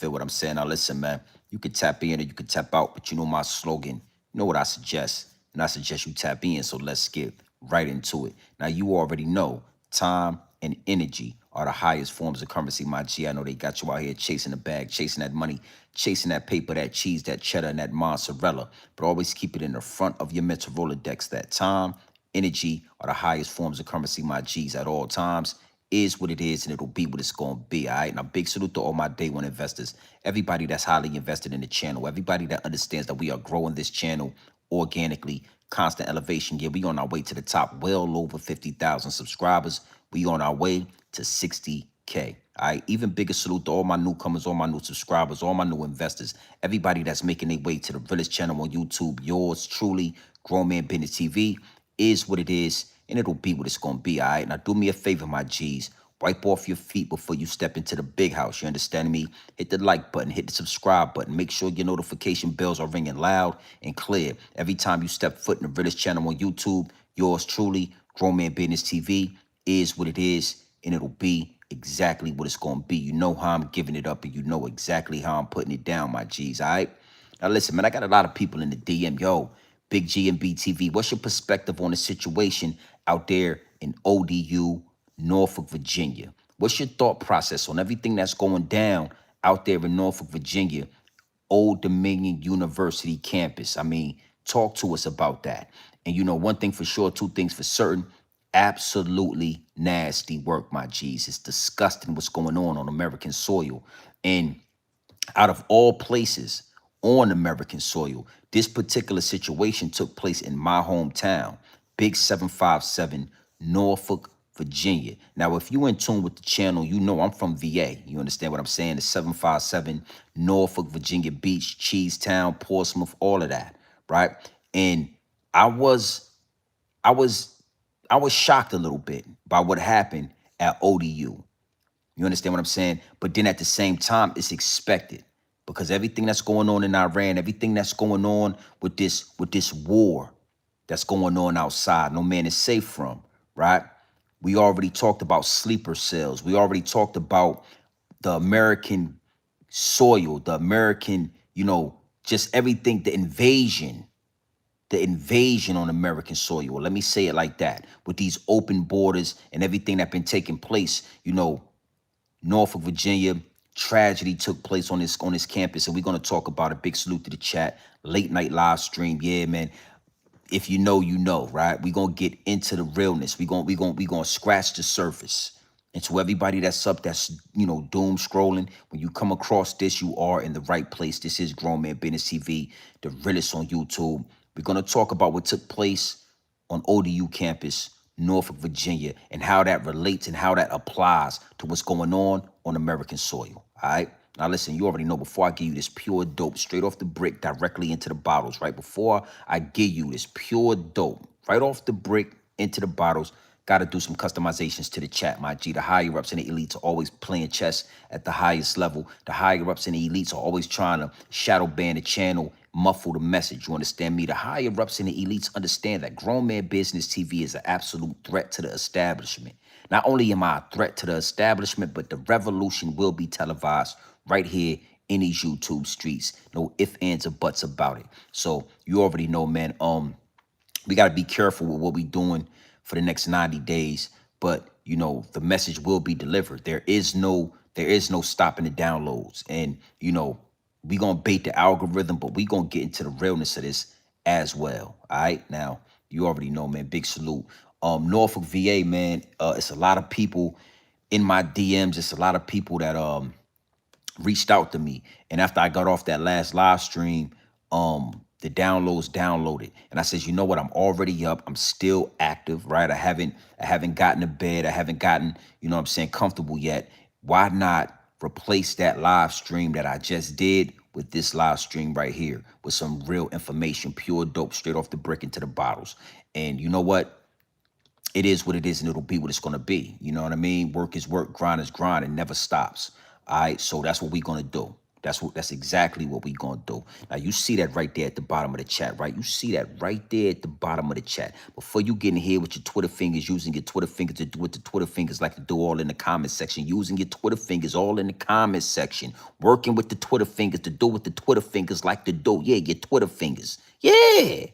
feel what I'm saying? Now listen, man, you could tap in or you could tap out, but you know my slogan. You know what I suggest? And I suggest you tap in. So let's get right into it. Now you already know time and energy are the highest forms of currency, my G. I know they got you out here chasing the bag, chasing that money, chasing that paper, that cheese, that cheddar, and that mozzarella. But always keep it in the front of your mental Rolodex. That time, energy are the highest forms of currency, my G's, at all times. Is what it is and it'll be what it's going to be. All right. Now, big salute to all my day one investors, everybody that's highly invested in the channel, everybody that understands that we are growing this channel organically, constant elevation. Yeah, we on our way to the top, well over 50,000 subscribers. We on our way to 60K. All right. Even bigger salute to all my newcomers, all my new subscribers, all my new investors, everybody that's making their way to the Realest channel on YouTube. Yours truly, Grown Man Business TV, is what it is, and it'll be what it's going to be, all right? Now, do me a favor, my G's. Wipe off your feet before you step into the big house. You understand me? Hit the like button, hit the subscribe button. Make sure your notification bells are ringing loud and clear. Every time you step foot in the Realest channel on YouTube, yours truly, Grown Man Business TV, is what it is, and it'll be exactly what it's going to be. You know how I'm giving it up, and you know exactly how I'm putting it down, my G's, all right? Now, listen, man, I got a lot of people in the DM. Yo, Big G and BTV, what's your perspective on the situation out there in ODU, Norfolk, Virginia? What's your thought process on everything that's going down out there in Norfolk, Virginia, Old Dominion University campus? I mean, talk to us about that. And you know, one thing for sure, two things for certain, absolutely nasty work, my G's. It's disgusting what's going on American soil. And out of all places on American soil, this particular situation took place in my hometown, Big 757, Norfolk, Virginia. Now, if you in tune with the channel, you know I'm from VA. You understand what I'm saying? It's 757, Norfolk, Virginia Beach, Cheesetown, Portsmouth, all of that, right? And I was, I was, I was shocked a little bit by what happened at ODU. You understand what I'm saying? But then at the same time, it's expected because everything that's going on in Iran, everything that's going on with this war that's going on outside, no man is safe from, right? We already talked about sleeper cells. We already talked about the American soil, the American, you know, just everything, the invasion on American soil. Let me say it like that. With these open borders and everything that's been taking place, you know, Norfolk, Virginia, tragedy took place on this campus, and we're gonna talk about it. Big salute to the chat, late night live stream. Yeah, man. If you know, you know, right? We're gonna get into the realness. We gonna scratch the surface. And to everybody that's up, that's doom scrolling, when you come across this, you are in the right place. This is Grown Man Business TV, the realest on YouTube. We're gonna talk about what took place on ODU campus, Norfolk, Virginia, and how that relates and how that applies to what's going on American soil. All right. Now, listen, you already know before I give you this pure dope straight off the brick directly into the bottles, right? Before I give you this pure dope right off the brick into the bottles, got to do some customizations to the chat, my G. The higher ups and the elites are always playing chess at the highest level. The higher ups and the elites are always trying to shadow ban the channel, muffle the message. You understand me? The higher ups and the elites understand that Grown Man Business TV is an absolute threat to the establishment. Not only am I a threat to the establishment, but the revolution will be televised right here in these YouTube streets. No ifs, ands, or buts about it. So you already know, man. We got to be careful with what we doing for the next 90 days. But you know, the message will be delivered. There is no stopping the downloads. And you know, we gonna bait the algorithm, but we gonna get into the realness of this as well. All right. Now, you already know, man. Big salute. Norfolk, VA, man. It's a lot of people in my DMs. It's a lot of people that reached out to me. And after I got off that last live stream, the downloads downloaded. And I said, you know what? I'm already up. I'm still active, right? I haven't gotten to bed. I haven't gotten, you know what I'm saying, comfortable yet. Why not replace that live stream that I just did with this live stream right here with some real information, pure dope, straight off the brick into the bottles. And you know what? It is what it is, and it'll be what it's going to be. You know what I mean? Work is work, grind is grind, and never stops. All right, so that's what we're going to do, That's exactly what we gonna do. Now you see that right there at the bottom of the chat, right? You see that right there at the bottom of the chat. Before you get in here with your Twitter fingers, using your Twitter fingers to do what the Twitter fingers like to do all in the comment section, using your Twitter fingers all in the comment section, working with the Twitter fingers to do what the Twitter fingers like to do. Yeah, your Twitter fingers. Yeah.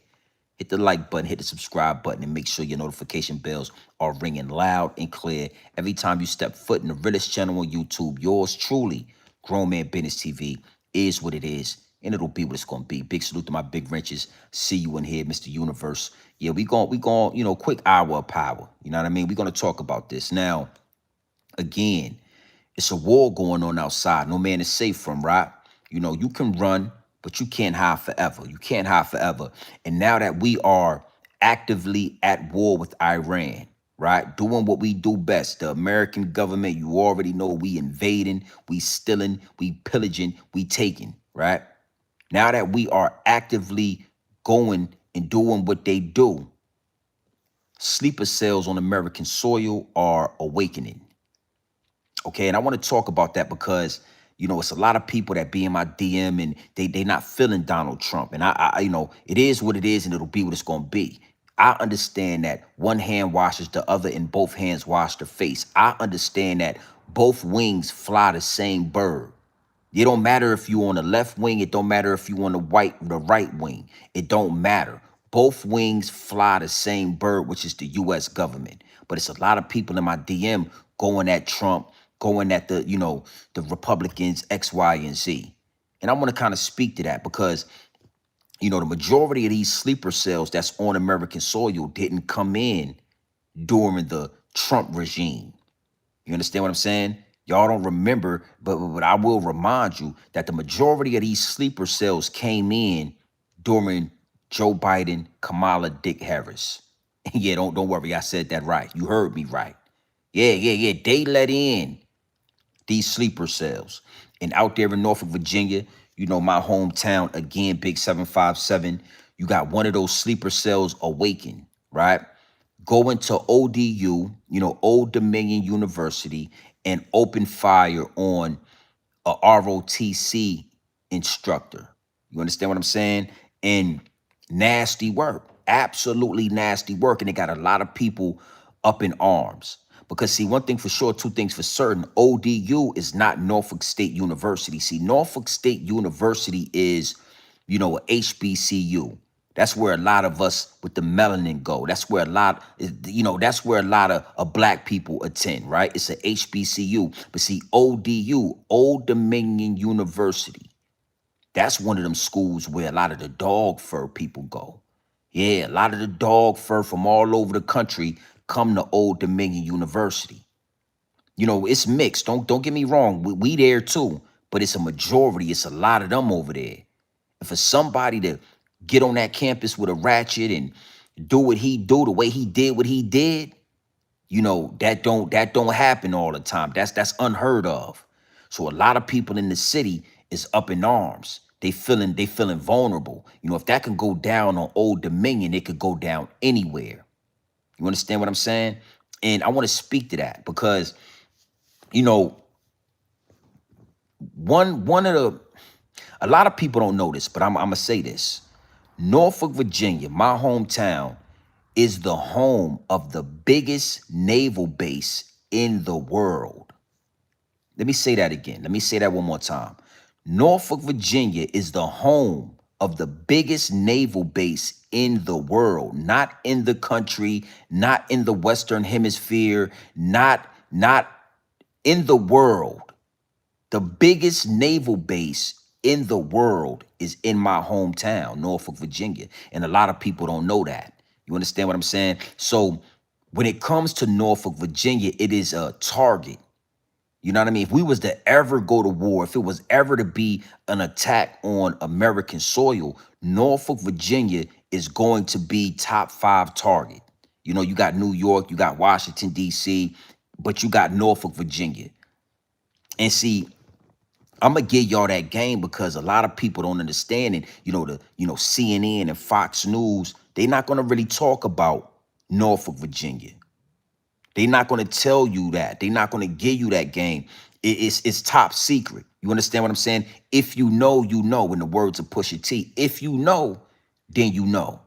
Hit the like button, hit the subscribe button, and make sure your notification bells are ringing loud and clear every time you step foot in the Realest channel on YouTube. Yours truly, Grown Man Business TV, is what it is, and it'll be what it's gonna be. Big salute to my big wrenches. See you in here, Mr. Universe. Yeah, we going, quick hour of power. You know what I mean? We're gonna talk about this now. Again, it's a war going on outside. No man is safe from, right? You can run, but you can't hide forever. You can't hide forever. And now that we are actively at war with Iran, right? Doing what we do best. The American government, you already know, we invading, we stealing, we pillaging, we taking, right? Now that we are actively going and doing what they do, sleeper cells on American soil are awakening. Okay, and I want to talk about that because it's a lot of people that be in my DM and they not feeling Donald Trump, and it is what it is, and it'll be what it's gonna be. I understand that one hand washes the other, and both hands wash the face. I understand that both wings fly the same bird. It don't matter if you on the left wing. It don't matter if you on the right wing. It don't matter. Both wings fly the same bird, which is the U.S. government. But it's a lot of people in my DM going at Trump, going at the Republicans, X, Y, and Z. And I want to kind of speak to that because, the majority of these sleeper cells that's on American soil didn't come in during the Trump regime. You understand what I'm saying? Y'all don't remember, but I will remind you that the majority of these sleeper cells came in during Joe Biden, Kamala, Dick Harris. Yeah, don't worry, I said that right. You heard me right. Yeah. They let in these sleeper cells. And out there in Norfolk, Virginia, my hometown, again, Big 757, you got one of those sleeper cells awaken, right? Go into ODU, Old Dominion University, and open fire on a ROTC instructor. You understand what I'm saying? And nasty work, absolutely nasty work. And they got a lot of people up in arms. Because see, one thing for sure, two things for certain, ODU is not Norfolk State University. See, Norfolk State University is, a HBCU. That's where a lot of us with the melanin go. That's where that's where a lot of black people attend, right? It's a HBCU. But see, ODU, Old Dominion University, that's one of them schools where a lot of the dog fur people go. Yeah, a lot of the dog fur from all over the country come to Old Dominion University. It's mixed. Don't get me wrong. We there too, but it's a majority. It's a lot of them over there. And for somebody to get on that campus with a ratchet and do what he do the way he did what he did, that don't happen all the time. That's unheard of. So a lot of people in the city is up in arms. They feeling vulnerable. If that can go down on Old Dominion, it could go down anywhere. You understand what I'm saying? And I want to speak to that because, you know, one of the a lot of people don't know this, but I'm gonna say this. Norfolk, Virginia, my hometown, is the home of the biggest naval base in the world. Let me say that again. Let me say that one more time. Norfolk, Virginia is the home of the biggest naval base in the world, not in the country, not in the Western Hemisphere, not in the world. The biggest naval base in the world is in my hometown, Norfolk, Virginia. And a lot of people don't know that. You understand what I'm saying? So when it comes to Norfolk, Virginia, it is a target. You know what I mean? If we was to ever go to war, if it was ever to be an attack on American soil, Norfolk, Virginia is going to be top 5 target. You got New York, you got Washington, D.C., but you got Norfolk, Virginia. And see, I'm gonna give y'all that game because a lot of people don't understand it. CNN and Fox News, they're not gonna really talk about Norfolk, Virginia. They're not gonna tell you that. They're not gonna give you that game. It's top secret. You understand what I'm saying? If you know, you know. In the words of Pusha T, if you know, then you know.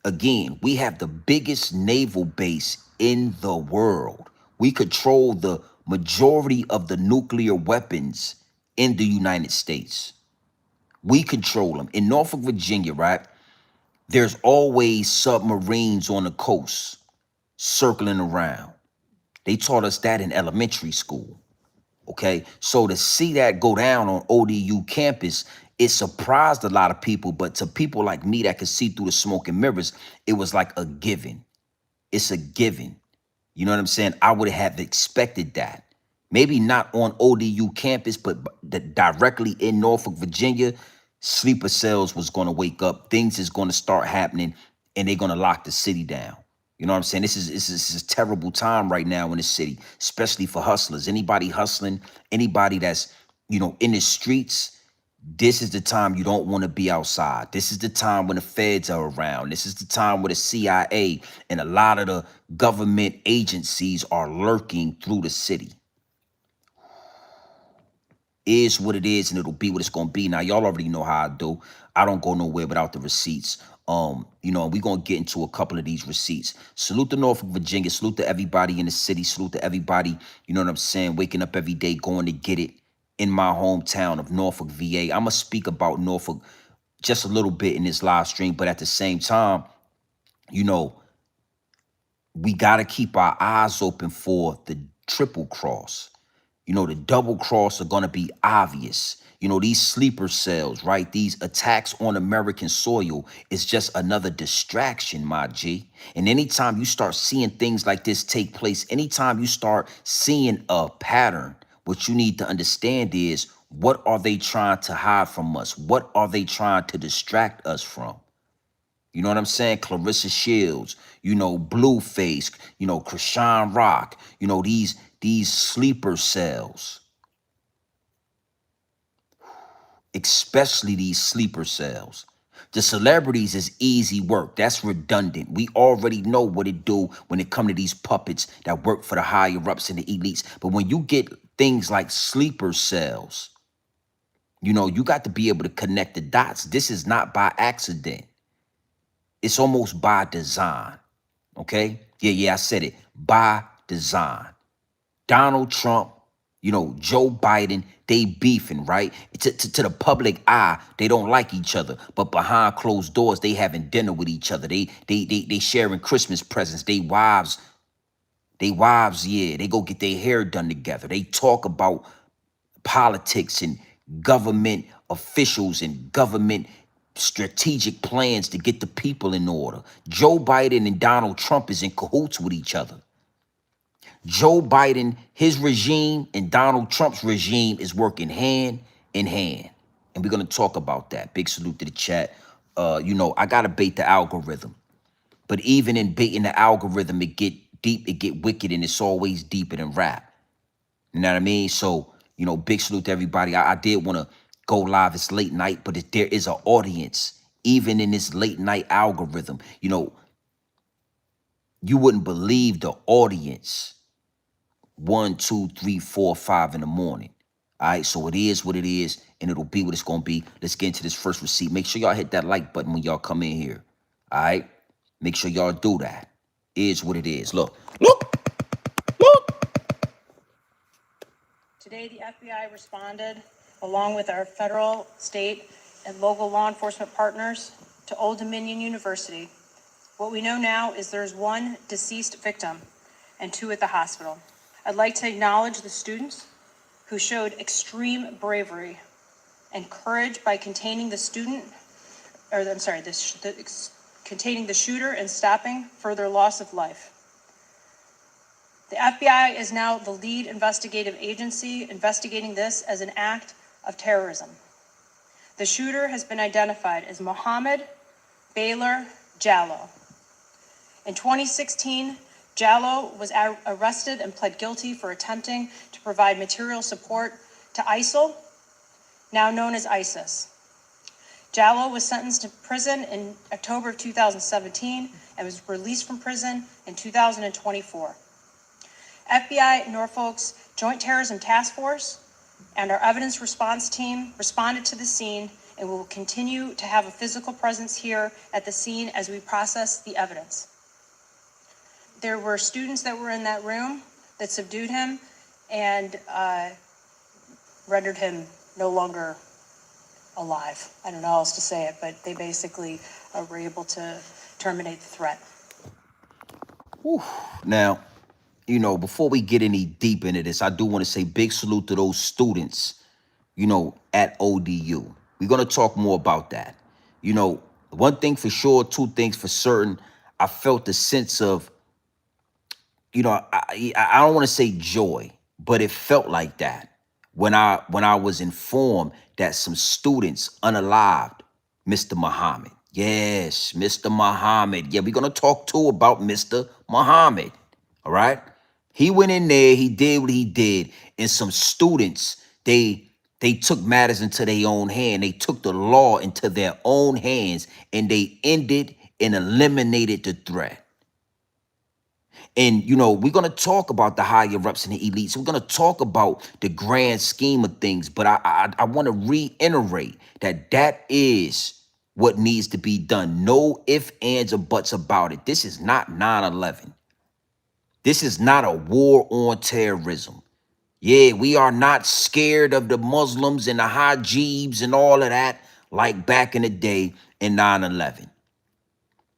Again, we have the biggest naval base in the world. We control the majority of the nuclear weapons in the United States. We control them. In Norfolk, Virginia, right? There's always submarines on the coast circling around. They taught us that in elementary school. Okay, so to see that go down on ODU campus, it surprised a lot of people, but to people like me that could see through the smoke and mirrors, it was like a given. It's a given. You know what I'm saying? I would have expected that. Maybe not on ODU campus, but directly in Norfolk, Virginia, sleeper cells was going to wake up. Things is going to start happening, and they're going to lock the city down. You know what I'm saying? This is a terrible time right now in the city, especially for hustlers. Anybody hustling, anybody that's, in the streets, this is the time you don't want to be outside. This is the time when the feds are around. This is the time where the CIA and a lot of the government agencies are lurking through the city. Is what it is, and it'll be what it's gonna be. Now, y'all already know how I do. I don't go nowhere without the receipts. We're gonna get into a couple of these receipts. Salute to Norfolk, Virginia. Salute to everybody in the city. Salute to everybody, you know what I'm saying, waking up every day, going to get it in my hometown of Norfolk, VA. I'm gonna speak about Norfolk just a little bit in this live stream, but at the same time, you know, we got to keep our eyes open for the triple cross. The double cross are going to be obvious. These sleeper cells, right? These attacks on American soil is just another distraction, my G. And anytime you start seeing things like this take place, anytime you start seeing a pattern, what you need to understand is, what are they trying to hide from us? What are they trying to distract us from? You know what I'm saying? Clarissa Shields, Blueface, Krishan Rock, these sleeper cells, especially these sleeper cells. The celebrities is easy work. That's redundant. We already know what it do when it come to these puppets that work for the higher ups and the elites. But when you get things like sleeper cells, you got to be able to connect the dots. This is not by accident. It's almost by design. Okay? Yeah, I said it. By design. Donald Trump, Joe Biden, they beefing, right? To the public eye, they don't like each other. But behind closed doors, they having dinner with each other. They sharing Christmas presents. They wives, yeah, they go get their hair done together. They talk about politics and government officials and government strategic plans to get the people in order. Joe Biden and Donald Trump is in cahoots with each other. Joe Biden, his regime, and Donald Trump's regime is working hand in hand. And we're going to talk about that. Big salute to the chat. I got to bait the algorithm. But even in baiting the algorithm, it get deep, it get wicked, and it's always deeper than rap. You know what I mean? So, big salute to everybody. I did want to go live. It's late night, but if there is an audience, even in this late night algorithm, you wouldn't believe the audience. 1, 2, 3, 4, 5 in the morning. All right, so it is what it is, and it'll be what it's gonna be. Let's get into this first receipt. Make sure y'all hit that like button when y'all come in here. All right, make sure y'all do that. It is what it is. Look. Today, the FBI responded, along with our federal, state, and local law enforcement partners, to Old Dominion University. What we know now is there's one deceased victim and 2 at the hospital. I'd like to acknowledge the students who showed extreme bravery and courage by containing the containing the shooter and stopping further loss of life. The FBI is now the lead investigative agency investigating this as an act of terrorism. The shooter has been identified as Mohammed Baylor Jallow. In 2016, Jallow was arrested and pled guilty for attempting to provide material support to ISIL, now known as ISIS. Jallow was sentenced to prison in October of 2017 and was released from prison in 2024. FBI Norfolk's Joint Terrorism Task Force and our evidence response team responded to the scene, and we will continue to have a physical presence here at the scene as we process the evidence. There were students that were in that room that subdued him and rendered him no longer alive. I don't know how else to say it, but they basically were able to terminate the threat. Whew. Now, before we get any deep into this, I do want to say big salute to those students, at ODU. We're going to talk more about that. One thing for sure, two things for certain. I felt a sense of, I don't want to say joy, but it felt like that when I was informed that some students unalived Mr. Muhammad. Yes, Mr. Muhammad. Yeah, we're gonna talk too about Mr. Muhammad. All right. He went in there, he did what he did, and some students, they took matters into their own hand. They took the law into their own hands and they ended and eliminated the threat. And, we're going to talk about the higher ups and the elites. We're going to talk about the grand scheme of things. But I want to reiterate that is what needs to be done. No ifs, ands, or buts about it. This is not 9/11. This is not a war on terrorism. Yeah, we are not scared of the Muslims and the Hajibs and all of that like back in the day in 9/11.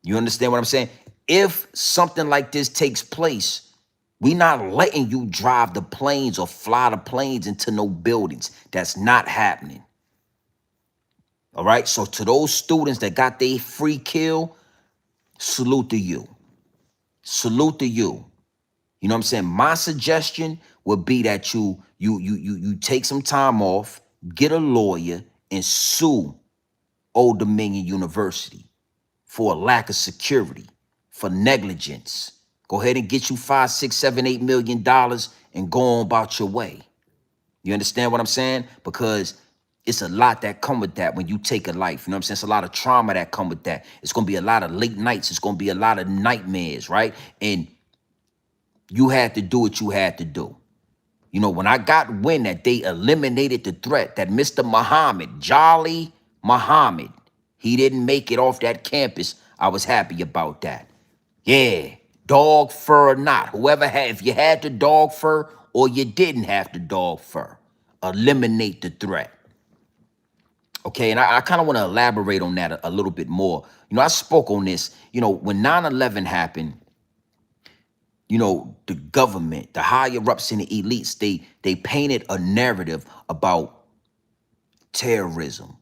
You understand what I'm saying? If something like this takes place, we not letting you drive the planes or fly the planes into no buildings. That's not happening. All right. So to those students that got their free kill, salute to you. Salute to you. You know what I'm saying? My suggestion would be that you take some time off, get a lawyer, and sue Old Dominion University for a lack of security, for negligence. Go ahead and get you $5, $6, $7, $8 million and go on about your way. You understand what I'm saying? Because it's a lot that come with that when you take a life. You know what I'm saying? It's a lot of trauma that come with that. It's going to be a lot of late nights. It's going to be a lot of nightmares, right? And you had to do what you had to do. When I got wind that they eliminated the threat, that Mr. Muhammad, Jolly Muhammad, he didn't make it off that campus, I was happy about that. Yeah, dog fur or not, if you had the dog fur or you didn't have the dog fur, eliminate the threat. Okay, and I kind of want to elaborate on that a little bit more. I spoke on this, when 9/11 happened, the government, the higher ups and the elites, they painted a narrative about terrorism.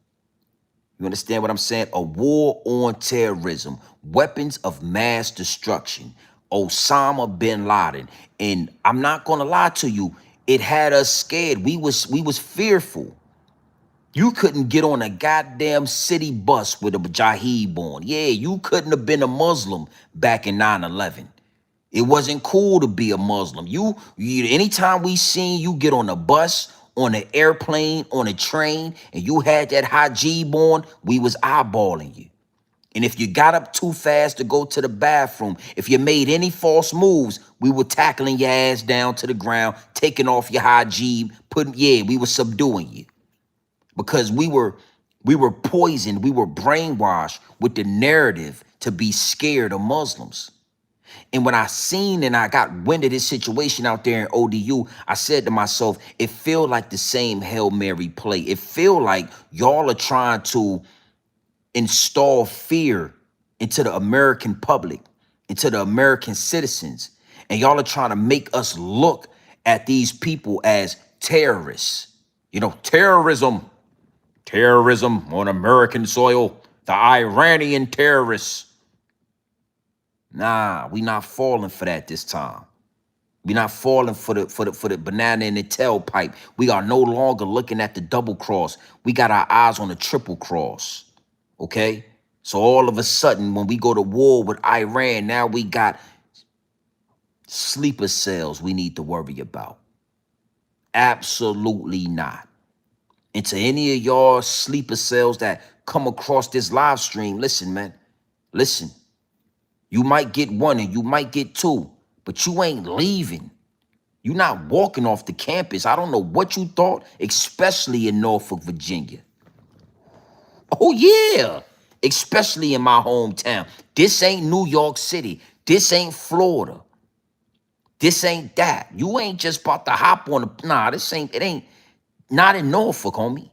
You understand what I'm saying? A war on terrorism, weapons of mass destruction, Osama bin Laden. And I'm not gonna lie to you, it had us scared. We was fearful. You couldn't get on a goddamn city bus with a Mujahid on. Yeah, you couldn't have been a Muslim back in 9/11. It wasn't cool to be a Muslim. Anytime we seen you get on a bus, on an airplane, on a train, and you had that hijab on, we was eyeballing you. And if you got up too fast to go to the bathroom, if you made any false moves, we were tackling your ass down to the ground, taking off your hijab, we were subduing you. Because we were poisoned, we were brainwashed with the narrative to be scared of Muslims. And when I seen and I got wind of this situation out there in ODU, I said to myself, it feel like the same Hail Mary play. It feel like y'all are trying to install fear into the American public, into the American citizens. And y'all are trying to make us look at these people as terrorists. Terrorism on American soil, the Iranian terrorists. Nah, we not falling for that this time. We not falling for the banana in the tailpipe. We are no longer looking at the double cross. We got our eyes on the triple cross. Okay? So all of a sudden, when we go to war with Iran, now we got sleeper cells we need to worry about. Absolutely not. And to any of y'all sleeper cells that come across this live stream, listen, man. Listen. You might get one and you might get two, but you ain't leaving. You're not walking off the campus. I don't know what you thought, especially in Norfolk, Virginia. Oh, yeah. Especially in my hometown. This ain't New York City. This ain't Florida. This ain't that. You ain't just about to hop on the, nah, it ain't, not in Norfolk, homie.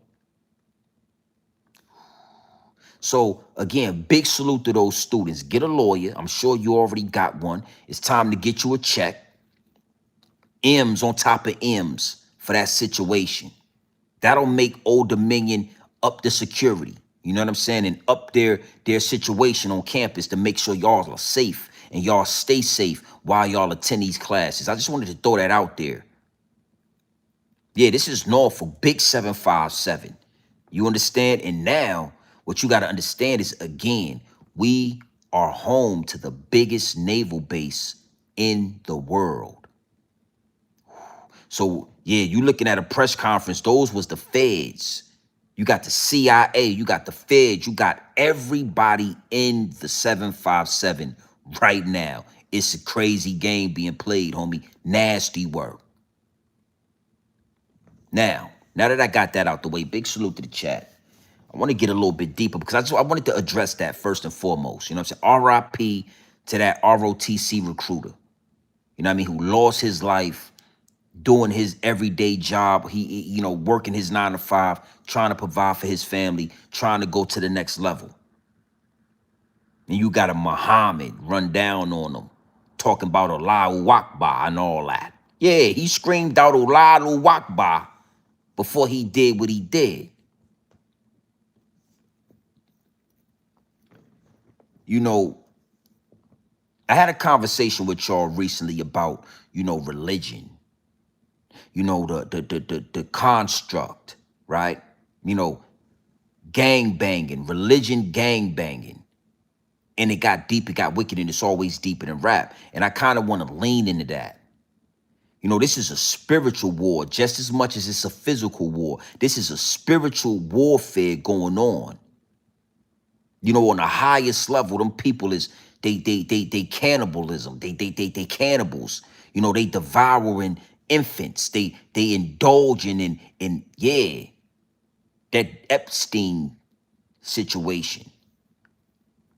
So again, big salute to those students. Get a lawyer. I'm sure you already got one. It's time to get you a check. M's on top of M's for that situation. That'll make Old Dominion up the security. You know what I'm saying? And up their situation on campus to make sure y'all are safe and y'all stay safe while y'all attend these classes. I just wanted to throw that out there. Yeah, this is Norfolk, Big 757. You understand? And now, what you got to understand is, again, we are home to the biggest naval base in the world. So, yeah, you looking at a press conference, those was the feds. You got the CIA, you got the feds, you got everybody in the 757 right now. It's a crazy game being played, homie. Nasty work. Now that I got that out the way, big salute to the chat. I want to get a little bit deeper because I wanted to address that first and foremost. You know what I'm saying? RIP to that ROTC recruiter. You know what I mean? Who lost his life doing his everyday job. You know, working his 9 to 5, trying to provide for his family, trying to go to the next level. And you got a Muhammad run down on him, talking about Allahu Akbar and all that. Yeah, he screamed out Allahu Akbar before he did what he did. You know, I had a conversation with y'all recently about, you know, religion, you know, the construct, right? You know, gang banging, religion gang banging. And it got deep, it got wicked, and it's always deeper than rap. And I kind of want to lean into that. You know, this is a spiritual war just as much as it's a physical war. This is a spiritual warfare going on. You know, on the highest level, them people is they cannibalism. They cannibals. You know, they devouring infants. They indulging in yeah, that Epstein situation.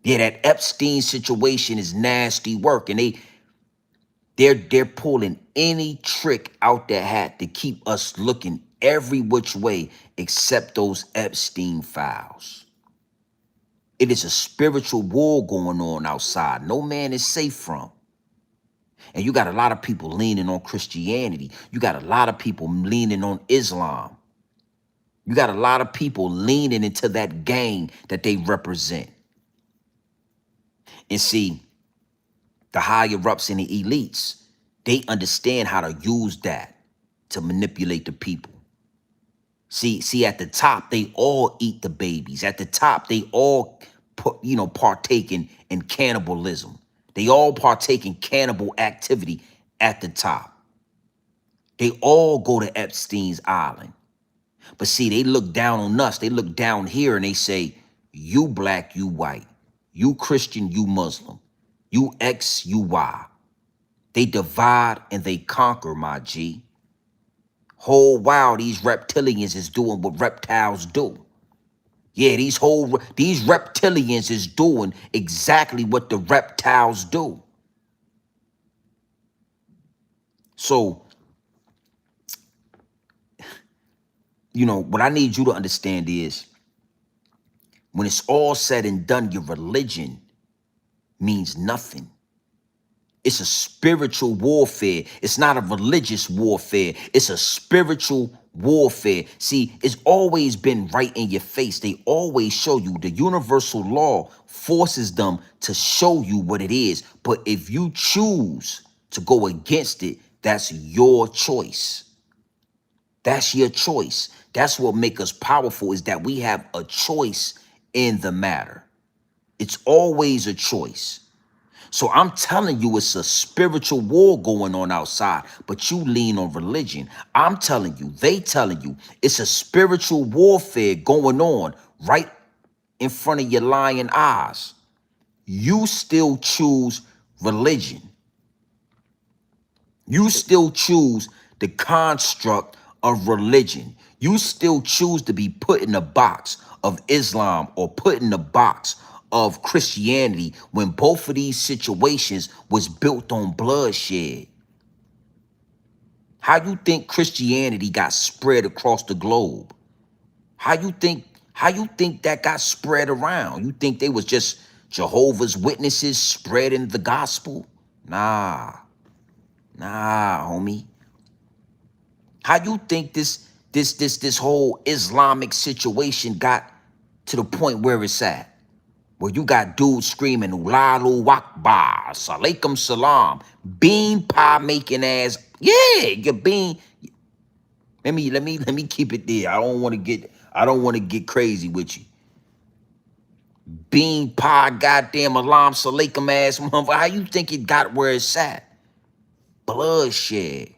Yeah, that Epstein situation is nasty work, and they're pulling any trick out their hat to keep us looking every which way except those Epstein files. It is a spiritual war going on outside. No man is safe from. And you got a lot of people leaning on Christianity. You got a lot of people leaning on Islam. You got a lot of people leaning into that gang that they represent. And see, the higher ups and the elites, they understand how to use that to manipulate the people. See, at the top, they all eat the babies. At the top, they all partake in cannibalism. They all partake in cannibal activity at the top. They all go to Epstein's Island. But see, they look down on us. They look down here and they say, you black, you white. You Christian, you Muslim. You X, you Y. They divide and they conquer, my G. Whole while these reptilians is doing what reptiles do. Yeah, these reptilians is doing exactly what the reptiles do. So, you know, what I need you to understand is when it's all said and done, your religion means nothing. It's a spiritual warfare. It's not a religious warfare. It's a spiritual warfare. See, it's always been right in your face. They always show you. The universal law forces them to show you what it is. But if you choose to go against it, that's your choice. That's your choice. That's what makes us powerful, is that we have a choice in the matter. It's always a choice. So I'm telling you, it's a spiritual war going on outside, but you lean on religion. I'm telling you, they telling you, it's a spiritual warfare going on right in front of your lying eyes. You still choose religion. You still choose the construct of religion. You still choose to be put in the box of Islam or put in the box of Christianity when both of these situations was built on bloodshed. How you think Christianity got spread across the globe? How you think that got spread around? You think they was just Jehovah's Witnesses spreading the gospel? Nah, homie. How you think this whole Islamic situation got to the point where it's at? Where you got dudes screaming Ulalu Akbar, Salaikum Salam, bean pie making ass. Yeah, your bean. Let me keep it there. I don't want to get crazy with you. Bean pie, goddamn alarm Salaikum ass motherfucker. How you think it got where it's at? Bloodshed.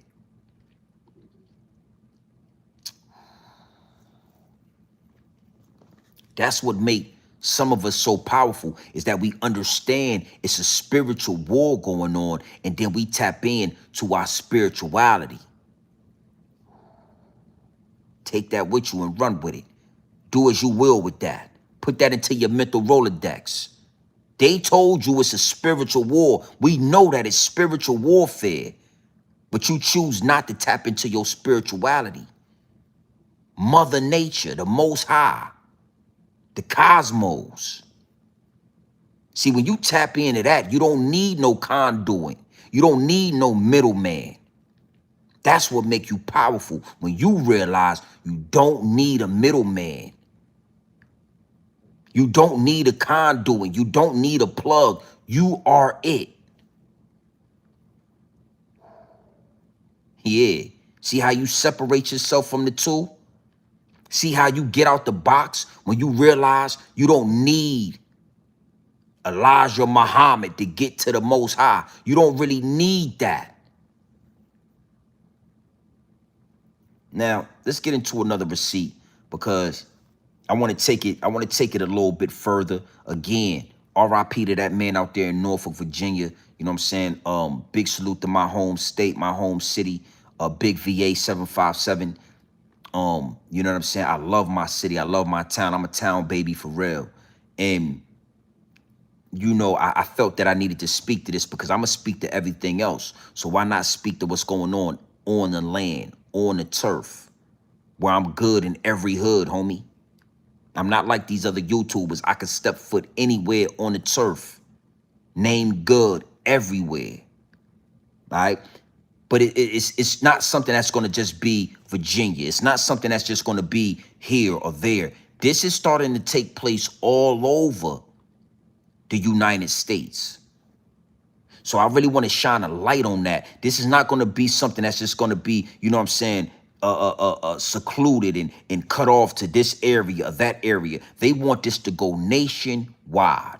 That's what make some of us so powerful, is that we understand it's a spiritual war going on, and then we tap in to our spirituality. Take that with you and run with it. Do as you will with that. Put that into your mental Rolodex. They told you it's a spiritual war. We know that it's spiritual warfare, but you choose not to tap into your spirituality. Mother Nature, the Most High, the cosmos. See, when you tap into that, you don't need no conduit. You don't need no middleman. That's what make you powerful, when you realize you don't need a middleman. You don't need a conduit. You don't need a plug. You are it. Yeah. See how you separate yourself from the two? See how you get out the box when you realize you don't need Elijah Muhammad to get to the Most High. You don't really need that. Now, let's get into another receipt, because I want to take it a little bit further. Again, RIP to that man out there in Norfolk, Virginia. You know what I'm saying? Big salute to my home state, my home city, big VA 757. You know what I'm saying? I love my city. I love my town. I'm a town baby for real. And I felt that I needed to speak to this, because I'm gonna speak to everything else. So why not speak to what's going on the land, on the turf, where I'm good in every hood, homie. I'm not like these other YouTubers. I can step foot anywhere on the turf. Name good everywhere. All right. But it's not something that's going to just be Virginia. It's not something that's just going to be here or there. This is starting to take place all over the United States. So I really want to shine a light on that. This is not going to be something that's just going to be, you know what I'm saying, secluded and cut off to this area or that area. They want this to go nationwide.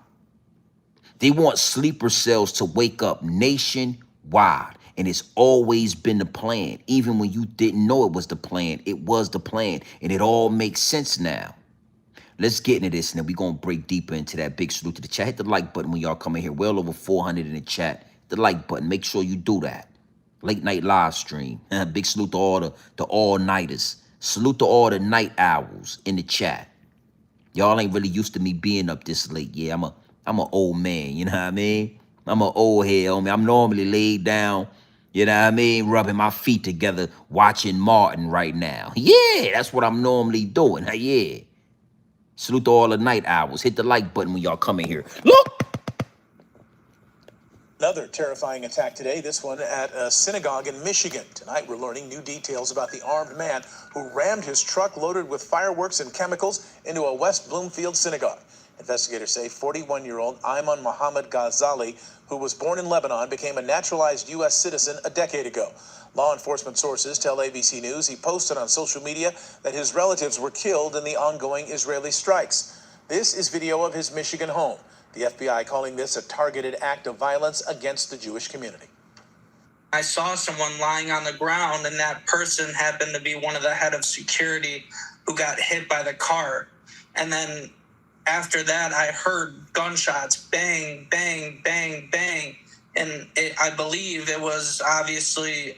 They want sleeper cells to wake up nationwide. And it's always been the plan. Even when you didn't know it was the plan, it was the plan. And it all makes sense now. Let's get into this, and then we're going to break deeper into that. Big salute to the chat. Hit the like button when y'all come in here. Well over 400 in the chat. Hit the like button. Make sure you do that. Late night live stream. Big salute to all the all-nighters. Salute to all the night owls in the chat. Y'all ain't really used to me being up this late. Yeah, I'm an old man, you know what I mean? I'm an old head, homie. I'm normally laid down, you know what I mean, rubbing my feet together, watching Martin right now. Yeah, that's what I'm normally doing. Yeah. Salute to all the night owls. Hit the like button when y'all come in here. Look! Another terrifying attack today, this one at a synagogue in Michigan. Tonight, we're learning new details about the armed man who rammed his truck loaded with fireworks and chemicals into a West Bloomfield synagogue. Investigators say 41-year-old Ayman Mohammed Ghazali, who was born in Lebanon, became a naturalized U.S. citizen a decade ago. Law enforcement sources tell ABC News he posted on social media that his relatives were killed in the ongoing Israeli strikes. This is video of his Michigan home. The FBI calling this a targeted act of violence against the Jewish community. I saw someone lying on the ground, and that person happened to be one of the head of security who got hit by the car. And then after that, I heard gunshots, bang, bang, bang, bang. And I believe it was obviously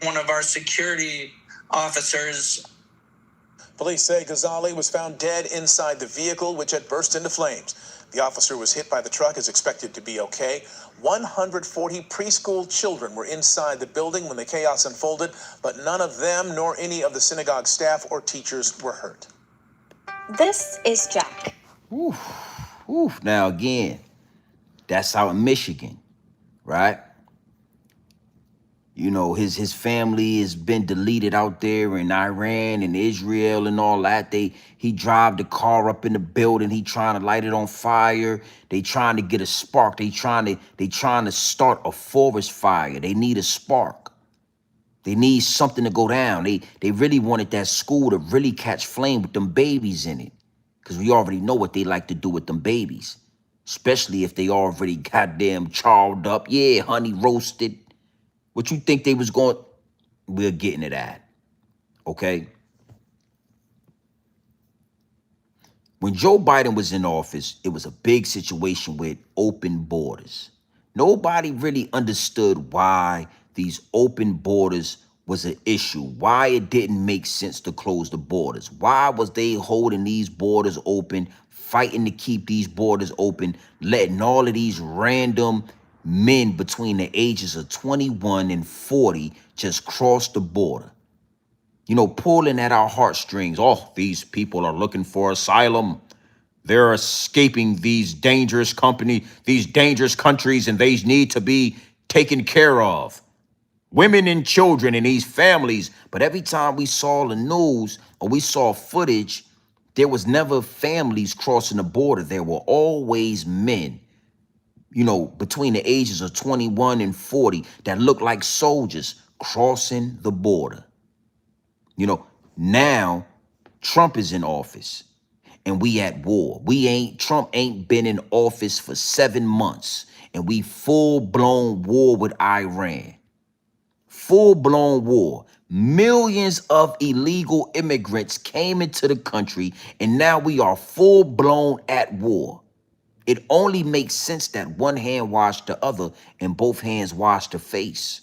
one of our security officers. Police say Ghazali was found dead inside the vehicle, which had burst into flames. The officer was hit by the truck, is expected to be okay. 140 preschool children were inside the building when the chaos unfolded, but none of them nor any of the synagogue staff or teachers were hurt. This is Jack. Oof. Now again, that's out in Michigan, right? You know, his family has been deleted out there in Iran and Israel and all that. He drive the car up in the building. He trying to light it on fire. They trying to get a spark. They trying to start a forest fire. They need a spark. They need something to go down. They really wanted that school to really catch flame with them babies in it. Because we already know what they like to do with them babies. Especially if they already goddamn charred up. Yeah, honey roasted. What you think they was going? We're getting to that, okay? When Joe Biden was in office, it was a big situation with open borders. Nobody really understood why these open borders was an issue, why it didn't make sense to close the borders. Why was they holding these borders open, fighting to keep these borders open, letting all of these random men between the ages of 21 and 40 just cross the border? You know, pulling at our heartstrings. Oh, these people are looking for asylum. They're escaping these dangerous countries, and they need to be taken care of. Women and children and these families. But every time we saw the news or we saw footage, there was never families crossing the border. There were always men, you know, between the ages of 21 and 40 that looked like soldiers crossing the border. You know, now Trump is in office and we at war. Trump ain't been in office for 7 months and we full-blown war with Iran. Full-blown war. Millions of illegal immigrants came into the country and now we are full-blown at war. It only makes sense that one hand wash the other and both hands wash the face.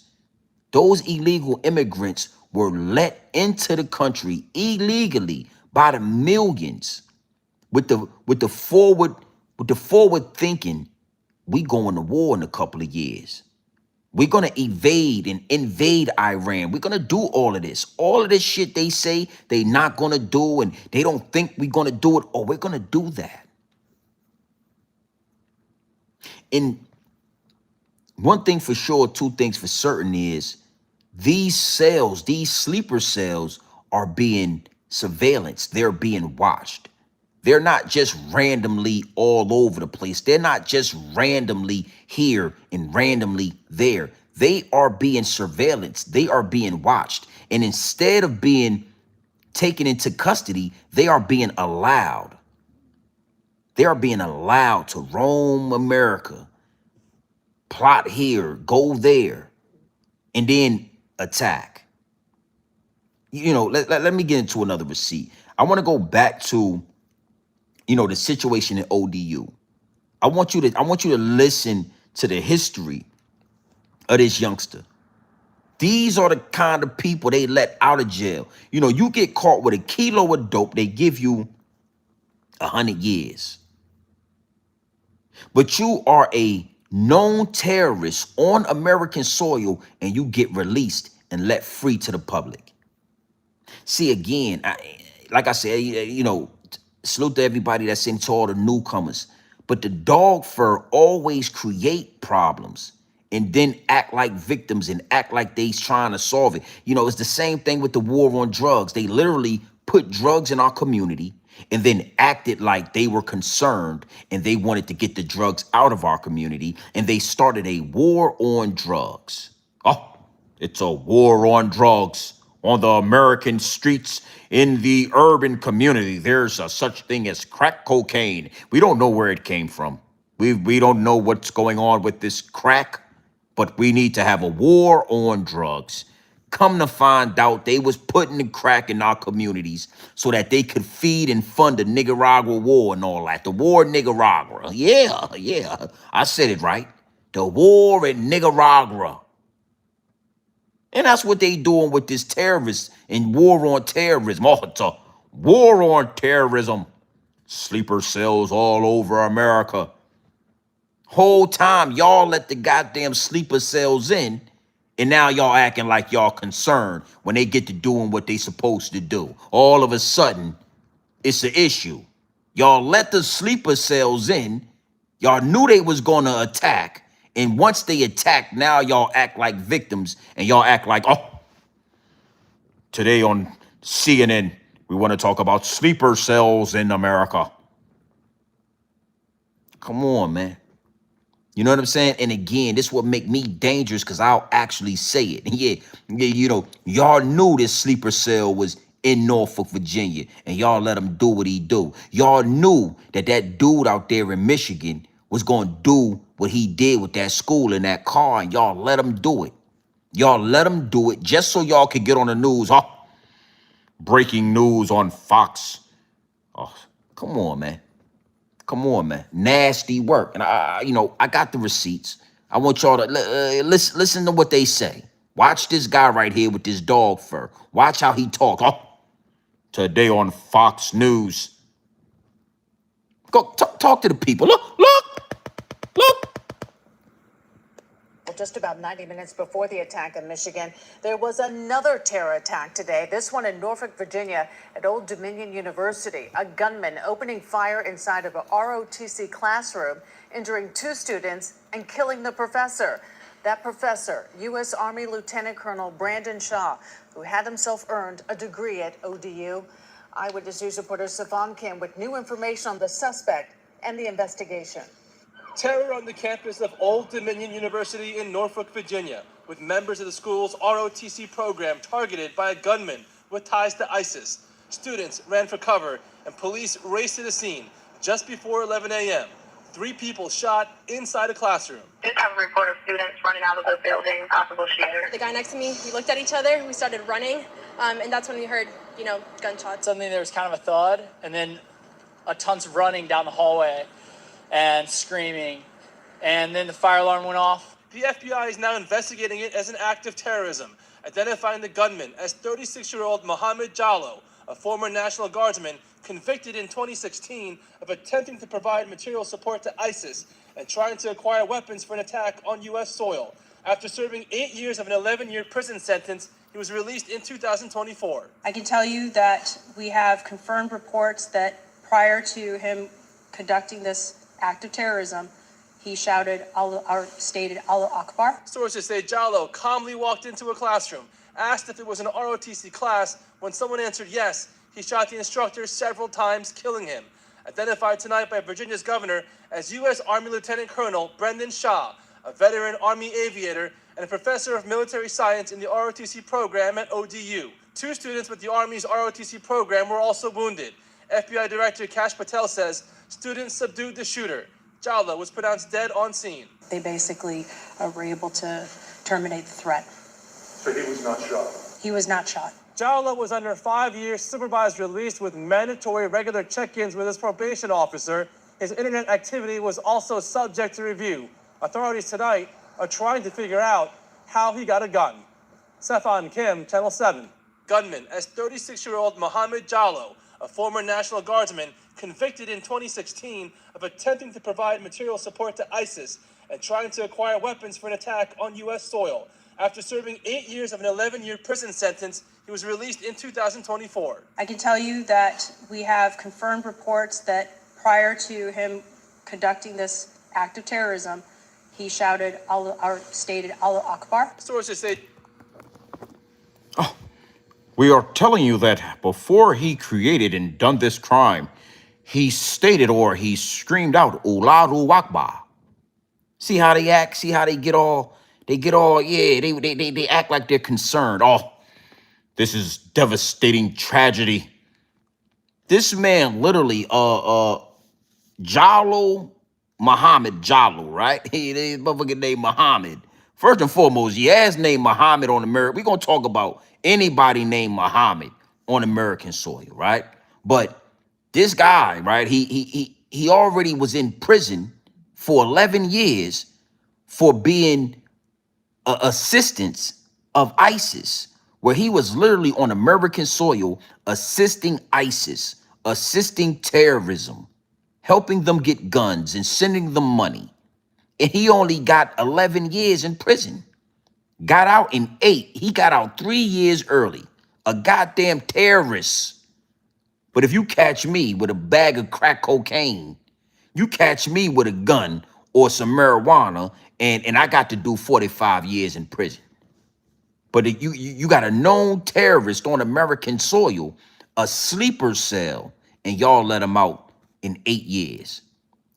Those illegal immigrants were let into the country illegally by the millions with the forward thinking, we going to war in a couple of years. We're going to evade and invade Iran. We're going to do all of this. All of this shit they say they not going to do and they don't think we're going to do it. Oh, we're going to do that. And one thing for sure, two things for certain is these cells, these sleeper cells are being surveillanced. They're being watched. They're not just randomly all over the place. They're not just randomly here and randomly there. They are being surveillanced. They are being watched. And instead of being taken into custody, they are being allowed. They are being allowed to roam America, plot here, go there, and then attack. You know, let me get into another receipt. I want to go back to, you know, the situation in ODU. I want you to listen to the history of this youngster. These are the kind of people they let out of jail. You know, you get caught with a kilo of dope, they give you 100 years. But you are a known terrorist on American soil and you get released and let free to the public. See, again, like I said, you know, salute to everybody that's into all the newcomers. But the dog fur always create problems and then act like victims and act like they's trying to solve it. You know, it's the same thing with the war on drugs. They literally put drugs in our community and then acted like they were concerned and they wanted to get the drugs out of our community. And they started a war on drugs. Oh, it's a war on drugs on the American streets in the urban community. There's a such thing as crack cocaine. We don't know where it came from. We don't know what's going on with this crack, but we need to have a war on drugs. Come to find out, they was putting the crack in our communities so that they could feed and fund the Nicaragua war and all that. The war in Nicaragua. Yeah, I said it right. The war in Nicaragua. And that's what they doing with this terrorist and war on terrorism. Oh, it's a war on terrorism. Sleeper cells all over America. Whole time y'all let the goddamn sleeper cells in, and now y'all acting like y'all concerned when they get to doing what they supposed to do. All of a sudden, it's an issue. Y'all let the sleeper cells in. Y'all knew they was gonna attack. And once they attack, now y'all act like victims and y'all act like, oh, today on CNN, we want to talk about sleeper cells in America. Come on, man. You know what I'm saying? And again, this what make me dangerous because I'll actually say it. Yeah, you know, y'all knew this sleeper cell was in Norfolk, Virginia, and y'all let him do what he do. Y'all knew that that dude out there in Michigan was going to do what he did with that school in that car, and y'all let him do it. Y'all let him do it just so y'all could get on the news. Oh, breaking news on Fox. Oh, come on, man. Come on, man. Nasty work. And I got the receipts. I want y'all to listen to what they say. Watch this guy right here with this dog fur. Watch how he talks. Oh, today on Fox News. Go talk to the people. Look. Well, just about 90 minutes before the attack in Michigan, there was another terror attack today, this one in Norfolk, Virginia, at Old Dominion University. A gunman opening fire inside of a ROTC classroom, injuring 2 students and killing the professor. That professor, U.S. Army Lieutenant Colonel Brandon Shaw, who had himself earned a degree at ODU. Eyewitness News reporter Savon Kim with new information on the suspect and the investigation. Terror on the campus of Old Dominion University in Norfolk, Virginia, with members of the school's ROTC program targeted by a gunman with ties to ISIS. Students ran for cover, and police raced to the scene just before 11 a.m. 3 people shot inside a classroom. Did have a report of students running out of the building, possible shooter. The guy next to me, we looked at each other, we started running, and that's when we heard, gunshots. Suddenly there was kind of a thud, and then a tons of running down the hallway and screaming, and then the fire alarm went off. The FBI is now investigating it as an act of terrorism, identifying the gunman as 36-year-old Mohammed Jallo, a former National Guardsman convicted in 2016 of attempting to provide material support to ISIS and trying to acquire weapons for an attack on U.S. soil. After serving 8 years of an 11-year prison sentence, he was released in 2024. I can tell you that we have confirmed reports that prior to him conducting this act of terrorism, he shouted or stated Allah Akbar. Sources say Jallo calmly walked into a classroom, asked if it was an ROTC class. When someone answered yes, he shot the instructor several times, killing him. Identified tonight by Virginia's governor as U.S. Army Lieutenant Colonel Brandon Shaw, a veteran Army aviator and a professor of military science in the ROTC program at ODU. 2 students with the Army's ROTC program were also wounded. FBI Director Kash Patel says students subdued the shooter. Jallo was pronounced dead on scene. They basically were able to terminate the threat. So he was not shot? He was not shot. Jallo was under 5-year supervised release with mandatory regular check-ins with his probation officer. His internet activity was also subject to review. Authorities tonight are trying to figure out how he got a gun. Stefan Kim, Channel 7. Gunman as 36-year-old Mohammed Jallo, a former National Guardsman convicted in 2016 of attempting to provide material support to ISIS and trying to acquire weapons for an attack on U.S. soil. After serving 8 years of an 11-year prison sentence, he was released in 2024. I can tell you that we have confirmed reports that prior to him conducting this act of terrorism, he shouted or stated Allah Akbar. Sources say We are telling you that before he created and done this crime, he stated or he screamed out, Allahu Akbar. See how they act? See how they get all, they act like they're concerned. Oh, this is devastating tragedy. This man literally, Jallo Muhammad Jallo, right? His motherfucking name Muhammad. First and foremost, he has named Muhammad on America. We're gonna talk about anybody named Muhammad on American soil, right? But this guy, right? He already was in prison for 11 years for being assistance of ISIS, where he was literally on American soil assisting ISIS, assisting terrorism, helping them get guns and sending them money. And he only got 11 years in prison. Got out in 8. He got out 3 years early. A goddamn terrorist. But if you catch me with a bag of crack cocaine, you catch me with a gun or some marijuana, and I got to do 45 years in prison. But you got a known terrorist on American soil, a sleeper cell, and y'all let him out in 8 years.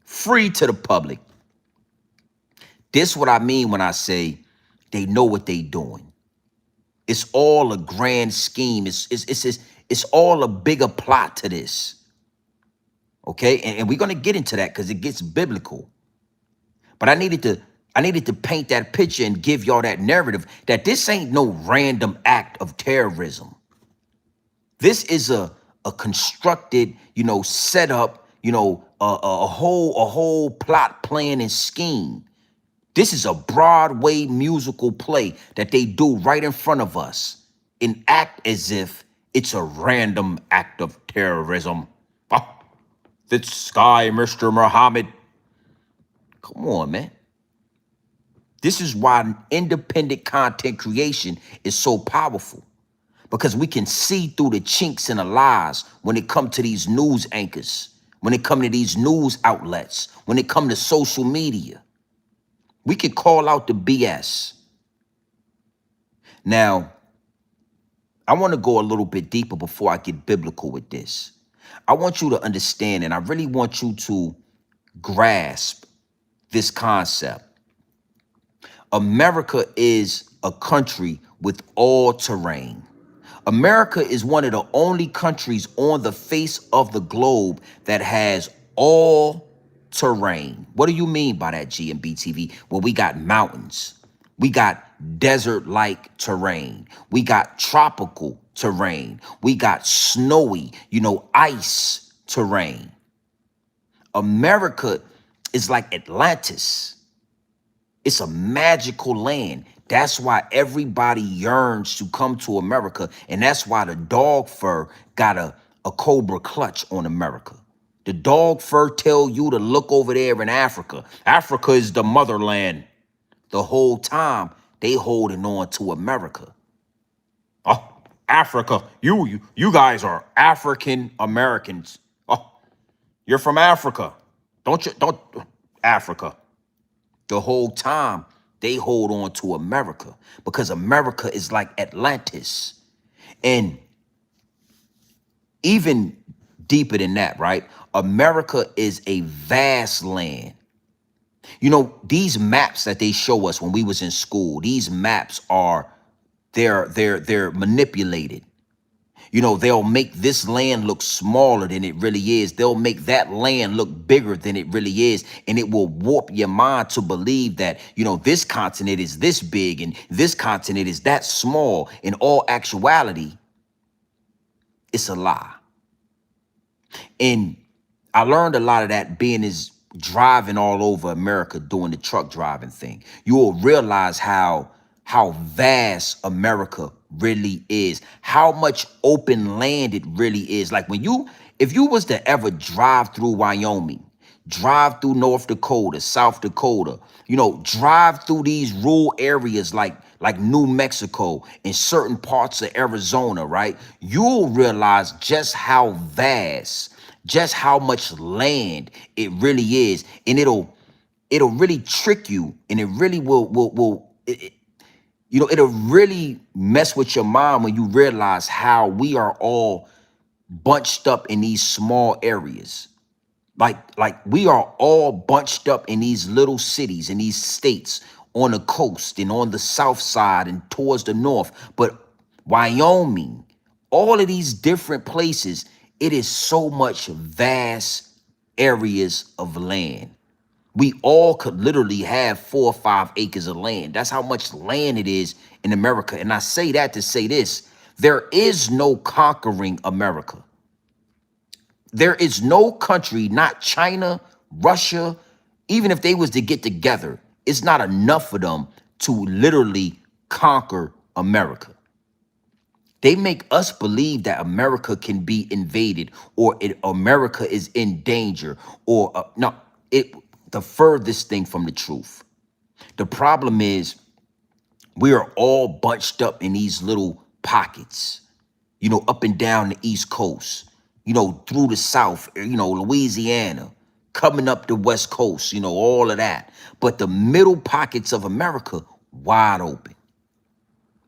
Free to the public. This what I mean when I say they know what they doing. It's all a grand scheme. It's all a bigger plot to this. Okay, and we're gonna get into that because it gets biblical. But I needed to paint that picture and give y'all that narrative that this ain't no random act of terrorism. This is a constructed, set up, a whole plot, plan, and scheme. This is a Broadway musical play that they do right in front of us and act as if it's a random act of terrorism. Oh, the sky, Mr. Muhammad. Come on, man. This is why independent content creation is so powerful, because we can see through the chinks in the lies when it comes to these news anchors, when it comes to these news outlets, when it comes to social media. We can call out the BS. Now, I want to go a little bit deeper before I get biblical with this. I want you to understand, and I really want you to grasp this concept. America is a country with all terrain. America is one of the only countries on the face of the globe that has all terrain. What do you mean by that, GMB-TV? Well, we got mountains. We got desert-like terrain. We got tropical terrain. We got snowy, ice terrain. America is like Atlantis. It's a magical land. That's why everybody yearns to come to America. And that's why the dog fur got a cobra clutch on America. The dog fur tell you to look over there in Africa. Africa is the motherland. The whole time they holding on to America. Oh, Africa. You guys are African Americans. Oh, you're from Africa. Don't Africa. The whole time they hold on to America because America is like Atlantis. And even deeper than that, right? America is a vast land. These maps that they show us when we was in school, these maps are, they're manipulated. They'll make this land look smaller than it really is. They'll make that land look bigger than it really is. And it will warp your mind to believe that, this continent is this big and this continent is that small. In all actuality, it's a lie. And I learned a lot of that being driving all over America doing the truck driving thing. You will realize how vast America really is, how much open land it really is. Like if you was to ever drive through Wyoming, drive through North Dakota, South Dakota, drive through these rural areas like New Mexico and certain parts of Arizona, right? You'll realize just how vast, just how much land it really is. And it'll really trick you, and it really it'll really mess with your mind when you realize how we are all bunched up in these small areas. Like we are all bunched up in these little cities, in these states, on the coast and on the south side and towards the north. But Wyoming, all of these different places, it is so much vast areas of land. We all could literally have 4 or 5 acres of land. That's how much land it is in America. And I say that to say this: there is no conquering America. There is no country, not China, Russia, even if they was to get together it's not enough for them to literally conquer America. They make us believe that America can be invaded, or America is in danger, or no, the furthest thing from the truth. The problem is we are all bunched up in these little pockets, up and down the East Coast, through the South, Louisiana, coming up the West Coast, all of that. But the middle pockets of America, wide open,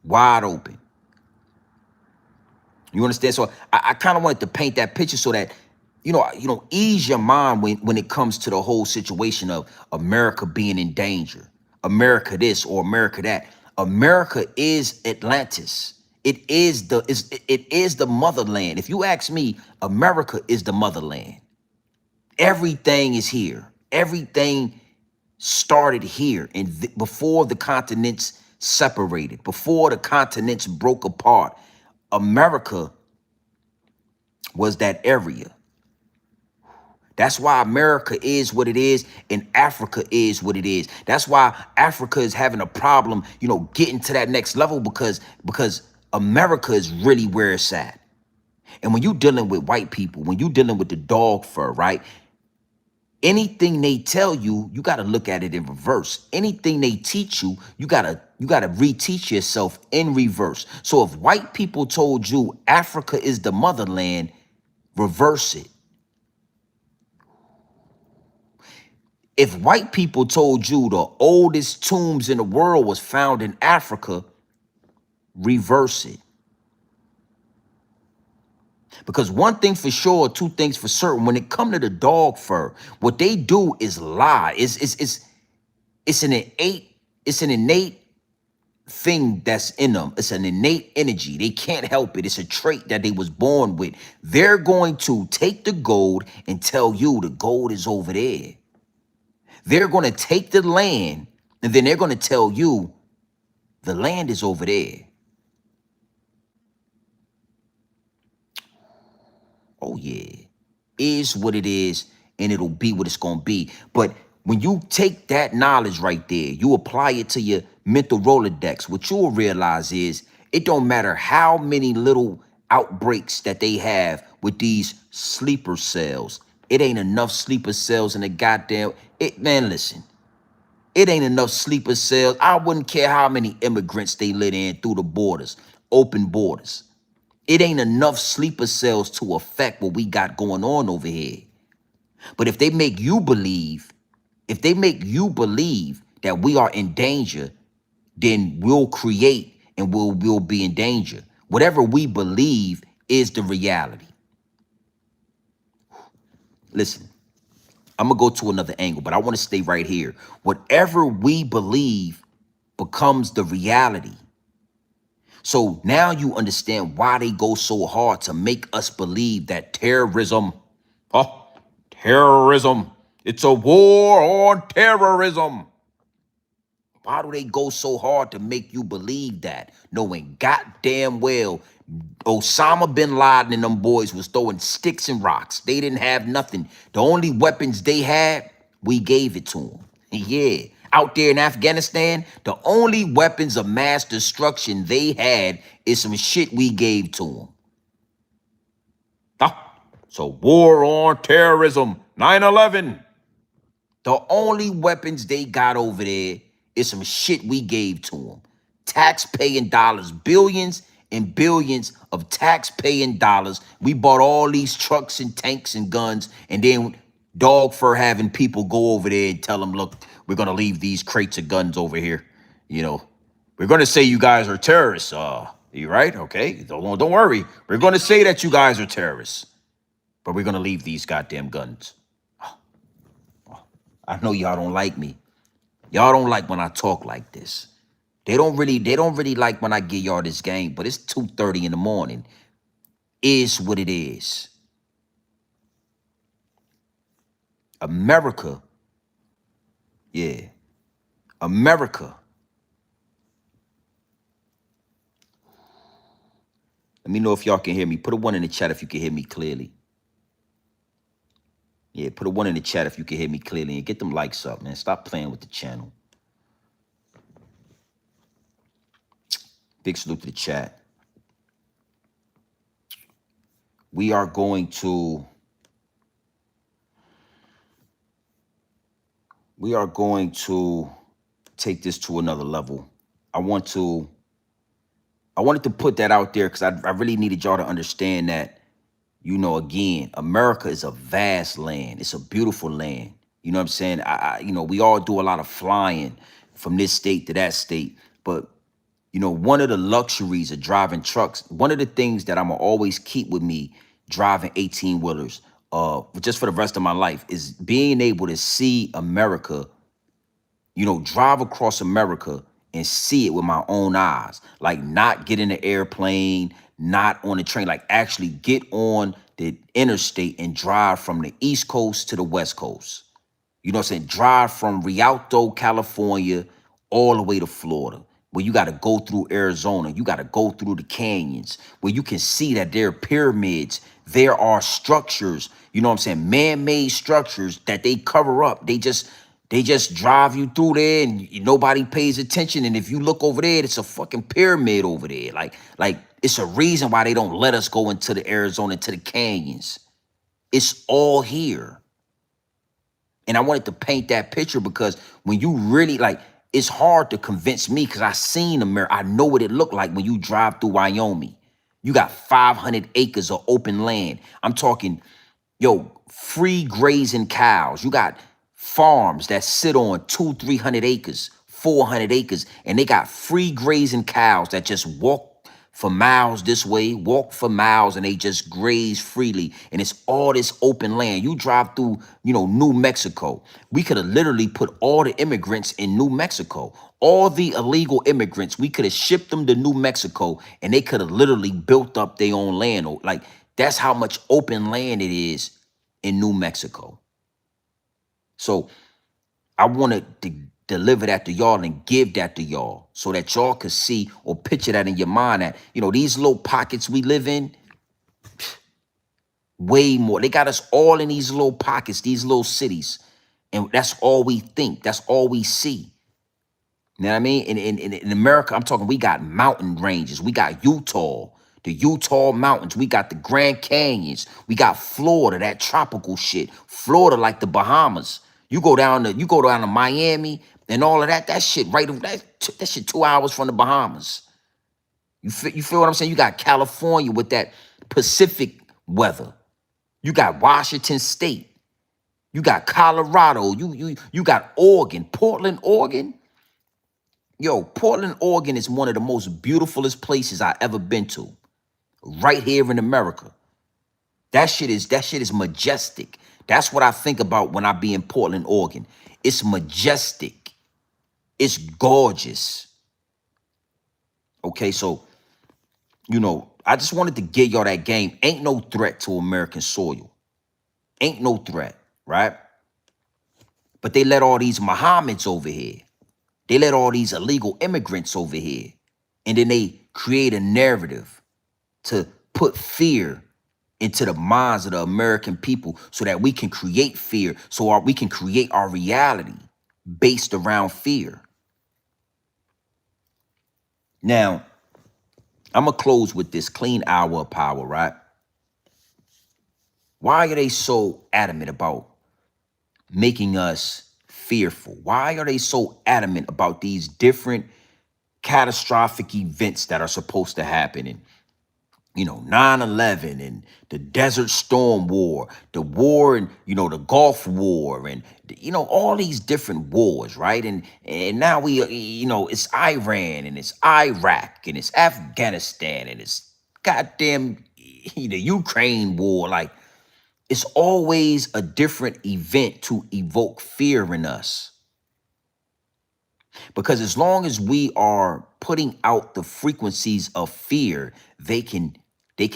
wide open. You understand? So I kind of wanted to paint that picture so that, ease your mind when it comes to the whole situation of America being in danger, America this or America that. America is Atlantis. It is the motherland. If you ask me, America is the motherland. Everything is here. Everything started here, and before the continents separated, before the continents broke apart, America was that area. That's why America is what it is and Africa is what it is. That's why Africa is having a problem, getting to that next level because America is really where it's at. And when you're dealing with white people, when you're dealing with the dog fur, right? Anything they tell you, you got to look at it in reverse. Anything they teach you, you got to reteach yourself in reverse. So if white people told you Africa is the motherland, reverse it. If white people told you the oldest tombs in the world was found in Africa, reverse it. Because one thing for sure, two things for certain, when it comes to the dog fur, what they do is lie. It's an innate thing that's in them. It's an innate energy. They can't help it. It's a trait that they was born with. They're going to take the gold and tell you the gold is over there. They're going to take the land and then they're going to tell you the land is over there. Oh, yeah. Is what it is and it'll be what it's going to be. But when you take that knowledge right there, you apply it to your mental Rolodex, what you'll realize is it don't matter how many little outbreaks that they have with these sleeper cells. It ain't enough sleeper cells in the goddamn... Man, listen. It ain't enough sleeper cells. I wouldn't care how many immigrants they let in through the borders, open borders. It ain't enough sleeper cells to affect what we got going on over here. But if they make you believe, that we are in danger, then we'll create and we'll be in danger. Whatever we believe is the reality. Listen, I'm going to go to another angle, but I want to stay right here. Whatever we believe becomes the reality. So now you understand why they go so hard to make us believe that terrorism, it's a war on terrorism. Why do they go so hard to make you believe that, knowing goddamn well Osama bin Laden and them boys was throwing sticks and rocks? They didn't have nothing. The only weapons they had, we gave it to them. Yeah. Out there in Afghanistan, the only weapons of mass destruction they had is some shit we gave to them. So war on terrorism, 9/11. The only weapons they got over there is some shit we gave to them. Tax-paying dollars, billions and billions of tax-paying dollars. We bought all these trucks and tanks and guns, and then dog fur having people go over there and tell them, look, we're going to leave these crates of guns over here. We're going to say you guys are terrorists. You right? Okay. Don't worry. We're going to say that you guys are terrorists, but we're going to leave these goddamn guns. I know y'all don't like me. Y'all don't like when I talk like this. They don't really like when I give y'all this game, but it's 2:30 in the morning. Is what it is. America. Yeah. America. Let me know if y'all can hear me. Put a 1 in the chat if you can hear me clearly. Yeah, put a 1 in the chat if you can hear me clearly and get them likes up, man. Stop playing with the channel. Big salute to the chat. We are going to take this to another level. I wanted to put that out there because I really needed y'all to understand that, again, America is a vast land. It's a beautiful land. You know what I'm saying? We all do a lot of flying from this state to that state. But, one of the luxuries of driving trucks, one of the things that I'm going to always keep with me driving 18-wheelers, just for the rest of my life, is being able to see America, drive across America and see it with my own eyes. Like, not get in the airplane, not on the train, like actually get on the interstate and drive from the East Coast to the West Coast. You know what I'm saying? Drive from Rialto, California, all the way to Florida, where you got to go through Arizona. You got to go through the canyons, where you can see that there are pyramids. There are structures, you know what I'm saying? Man-made structures that they cover up. They just drive you through there and nobody pays attention. And if you look over there, it's a fucking pyramid over there. Like it's a reason why they don't let us go into the Arizona, to the canyons. It's all here. And I wanted to paint that picture because when you really it's hard to convince me because I seen America. I know what it looked like when you drive through Wyoming. You got 500 acres of open land. I'm talking, free grazing cows. You got farms that sit on 200-300 acres, 400 acres, and they got free grazing cows that just walk for miles this way, walk for miles, and they just graze freely. And it's all this open land. You drive through, New Mexico. We could have literally put all the immigrants in New Mexico. All the illegal immigrants, we could have shipped them to New Mexico, and they could have literally built up their own land. Like, that's how much open land it is in New Mexico. So I wanted to deliver that to y'all and give that to y'all so that y'all could see or picture that in your mind that, these little pockets we live in, way more. They got us all in these little pockets, these little cities. And that's all we think. That's all we see. You know what I mean? In America, I'm talking, we got mountain ranges. We got Utah, the Utah mountains. We got the Grand Canyons. We got Florida, that tropical shit. Florida, like the Bahamas. You go down to Miami and all of that. That shit that shit 2 hours from the Bahamas. You feel what I'm saying? You got California with that Pacific weather. You got Washington State. You got Colorado. You got Oregon, Portland, Oregon. Portland, Oregon is one of the most beautifulest places I ever been to. Right here in America. That shit is majestic. That's what I think about when I be in Portland, Oregon. It's majestic. It's gorgeous. Okay, so, I just wanted to give y'all that game. Ain't no threat to American soil. Ain't no threat, right? But they let all these Mohammeds over here. They let all these illegal immigrants over here. And then they create a narrative to put fear into the minds of the American people so that we can create fear, so we can create our reality based around fear. Now, I'm going to close with this clean hour of power, right? Why are they so adamant about making us fearful? Why are they so adamant about these different catastrophic events that are supposed to happen? And 9/11 and the Desert Storm War, the war and, the Gulf War and, all these different wars, right? And now it's Iran and it's Iraq and it's Afghanistan and it's goddamn the Ukraine war. Like, it's always a different event to evoke fear in us. Because as long as we are putting out the frequencies of fear, they can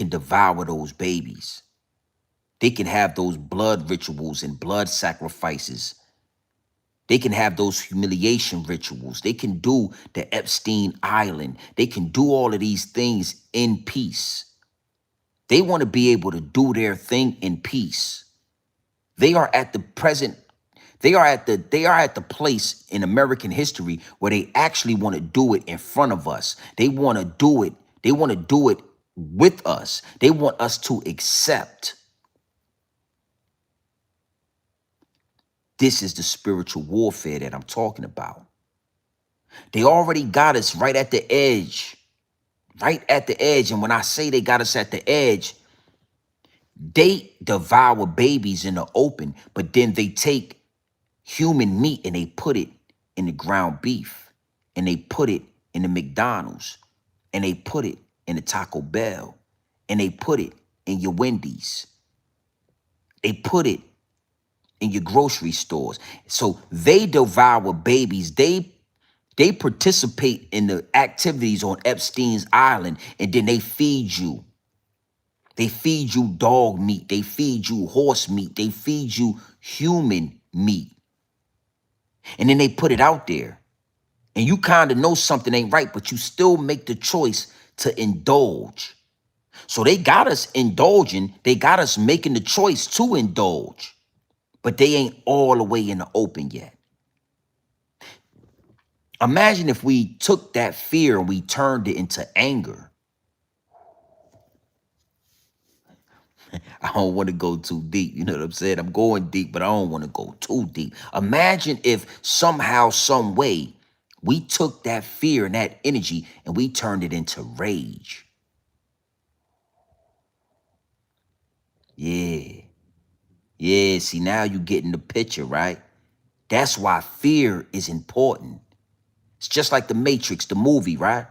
devour those babies. They can have those blood rituals and blood sacrifices. They can have those humiliation rituals. They can do the Epstein Island. They can do all of these things in peace. They want to be able to do their thing in peace. They are at the present They are at the place in American history where they actually want to do it in front of us. They want to do it. They want to do it with us. They want us to accept. This is the spiritual warfare that I'm talking about. They already got us right at the edge. Right at the edge. And when I say they got us at the edge, they devour babies in the open, but then they take human meat and they put it in the ground beef, and they put it in the McDonald's, and they put it in the Taco Bell, and they put it in your Wendy's. They put it in your grocery stores. So they devour babies. They participate in the activities on Epstein's Island, and then they feed you. They feed you dog meat. They feed you horse meat. They feed you human meat. And then they put it out there. And you kind of know something ain't right, but you still make the choice to indulge. So they got us indulging. They got us making the choice to indulge. But they ain't all the way in the open yet. Imagine if we took that fear and we turned it into anger. I don't want to go too deep. You know what I'm saying? I'm going deep, but I don't want to go too deep. Imagine if somehow, some way, we took that fear and that energy and we turned it into rage. Yeah. Yeah, see, now you getting the picture, right? That's why fear is important. It's just like the Matrix, the movie, right?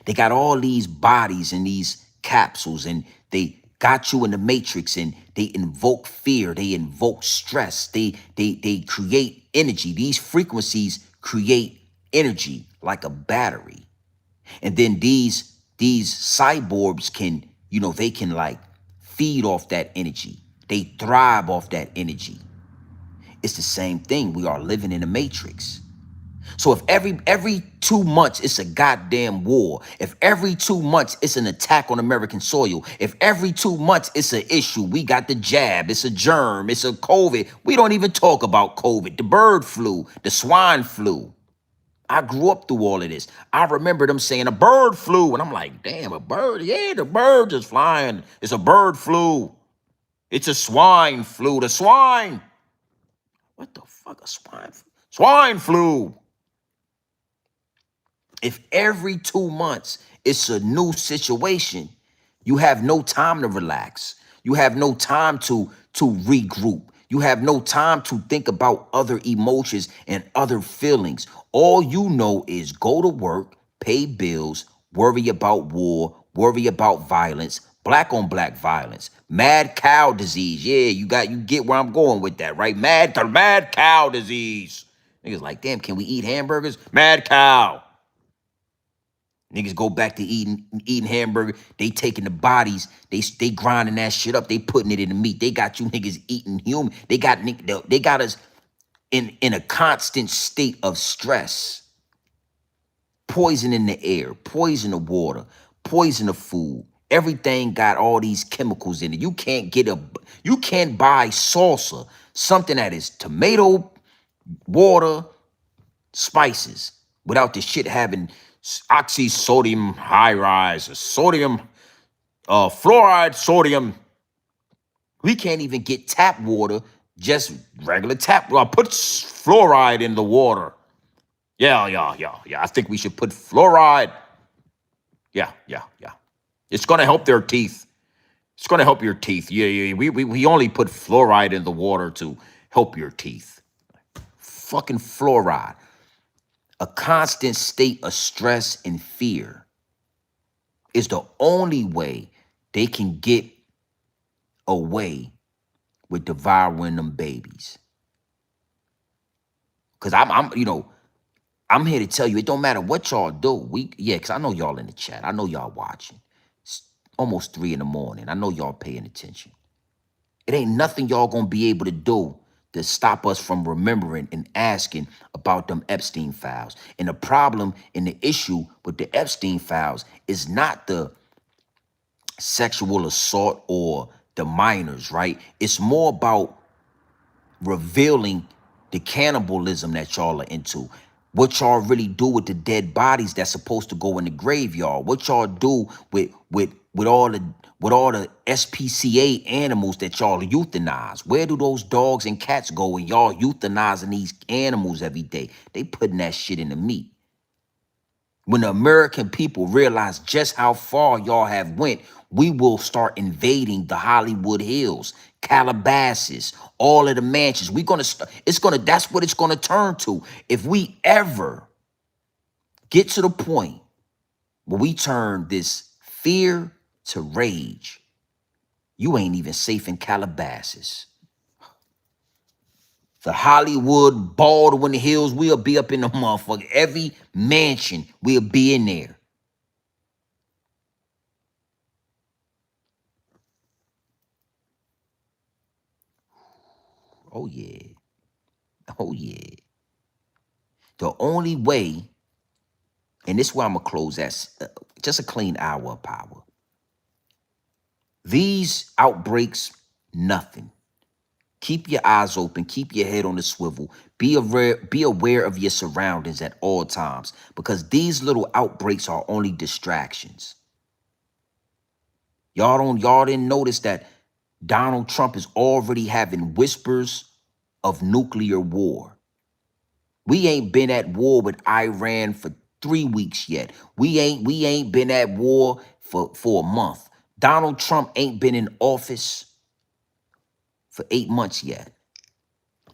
They got all these bodies and these capsules, and they got you in the Matrix, and they invoke fear, they invoke stress, they create energy. These frequencies create energy like a battery. And then these cyborgs can, they can like feed off that energy. They thrive off that energy. It's the same thing. We are living in a matrix. So if every 2 months it's a goddamn war, if every 2 months it's an attack on American soil, if every 2 months it's an issue, we got the jab, it's a germ, it's a COVID. We don't even talk about COVID, the bird flu, the swine flu. I grew up through all of this. I remember them saying a bird flu, and I'm like, damn, a bird? Yeah, the bird is flying. It's a bird flu. It's a swine flu. The swine. What the fuck, a swine flu? Swine flu. If every 2 months it's a new situation, you have no time to relax. You have no time to regroup. You have no time to think about other emotions and other feelings. All you know is go to work, pay bills, worry about war, worry about violence, black on black violence, mad cow disease. Yeah, you get where I'm going with that, right? Mad cow disease. Niggas like, damn, can we eat hamburgers? Mad cow. Niggas go back to eating hamburger. They taking the bodies, they grinding that shit up. They putting it in the meat. They got you niggas eating human. They got us in a constant state of stress. Poison in the air, poison the water, poison the food. Everything got all these chemicals in it. You can't buy salsa, something that is tomato, water, spices, without the shit having oxysodium hydride, sodium, fluoride, sodium. We can't even get tap water, just regular tap. Put fluoride in the water. Yeah. I think we should put fluoride. Yeah. It's gonna help their teeth. It's gonna help your teeth. Yeah. We only put fluoride in the water to help your teeth. Fucking fluoride. A constant state of stress and fear is the only way they can get away with devouring them babies. Cause I'm here to tell you, it don't matter what y'all do. Cause I know y'all in the chat. I know y'all watching. It's almost 3 a.m. I know y'all paying attention. It ain't nothing y'all gonna be able to do to stop us from remembering and asking about them Epstein files. And the problem and the issue with the Epstein files is not the sexual assault or the minors, right? It's more about revealing the cannibalism that y'all are into. What y'all really do with the dead bodies that's supposed to go in the graveyard. What y'all do with all the SPCA animals that y'all euthanize. Where do those dogs and cats go when y'all euthanizing these animals every day? They putting that shit in the meat. When the American people realize just how far y'all have went, we will start invading the Hollywood Hills, Calabasas, all of the mansions. We're gonna start, that's what it's gonna turn to. If we ever get to the point where we turn this fear to rage, you ain't even safe in Calabasas. The Hollywood, Baldwin Hills, we'll be up in the motherfucker. Every mansion, we'll be in there. Oh yeah. Oh yeah. The only way, and this is where I'm gonna close at, just a clean hour of power. These outbreaks, nothing. Keep your eyes open, keep your head on the swivel. Be aware of your surroundings at all times, because these little outbreaks are only distractions. Y'all didn't notice that Donald Trump is already having whispers of nuclear war. We ain't been at war with Iran for 3 weeks yet. We ain't been at war for a month. Donald Trump ain't been in office for 8 months yet.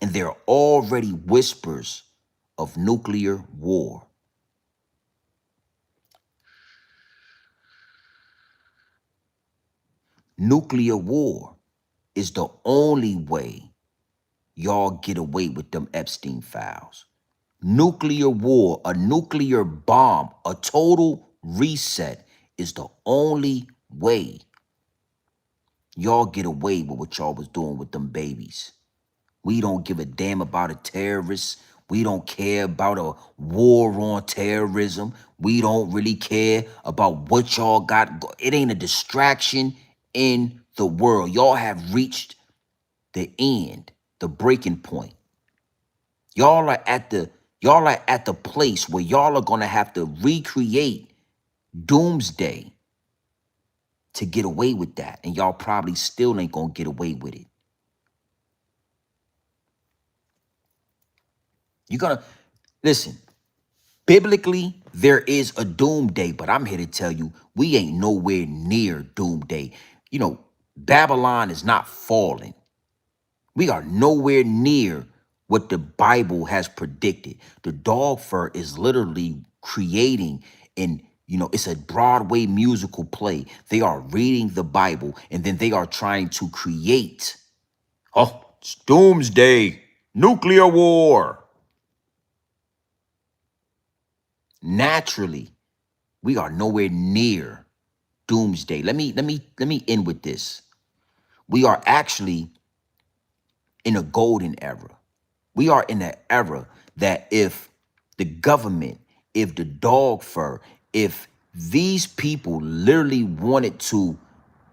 And there are already whispers of nuclear war. Nuclear war is the only way y'all get away with them Epstein files. Nuclear war, a nuclear bomb, a total reset is the only way y'all get away with what y'all was doing with them babies. We don't give a damn about a terrorist. We don't care about a war on terrorism. We don't really care about what y'all got. It ain't a distraction in the world. Y'all have reached the end, the breaking point. Y'all are at the place where y'all are gonna have to recreate doomsday to get away with that. And y'all probably still ain't gonna get away with it. You're gonna listen. Biblically, there is a doomsday, but I'm here to tell you, we ain't nowhere near doomsday. You know, Babylon is not falling. We are nowhere near what the Bible has predicted. The dog fur is literally creating, and it's a Broadway musical play. They are reading the Bible and then they are trying to create. Oh, it's doomsday, nuclear war. Naturally, we are nowhere near doomsday. Let me end with this. We are actually in a golden era. We are in an era that if the government, if the dog fur, if these people literally wanted to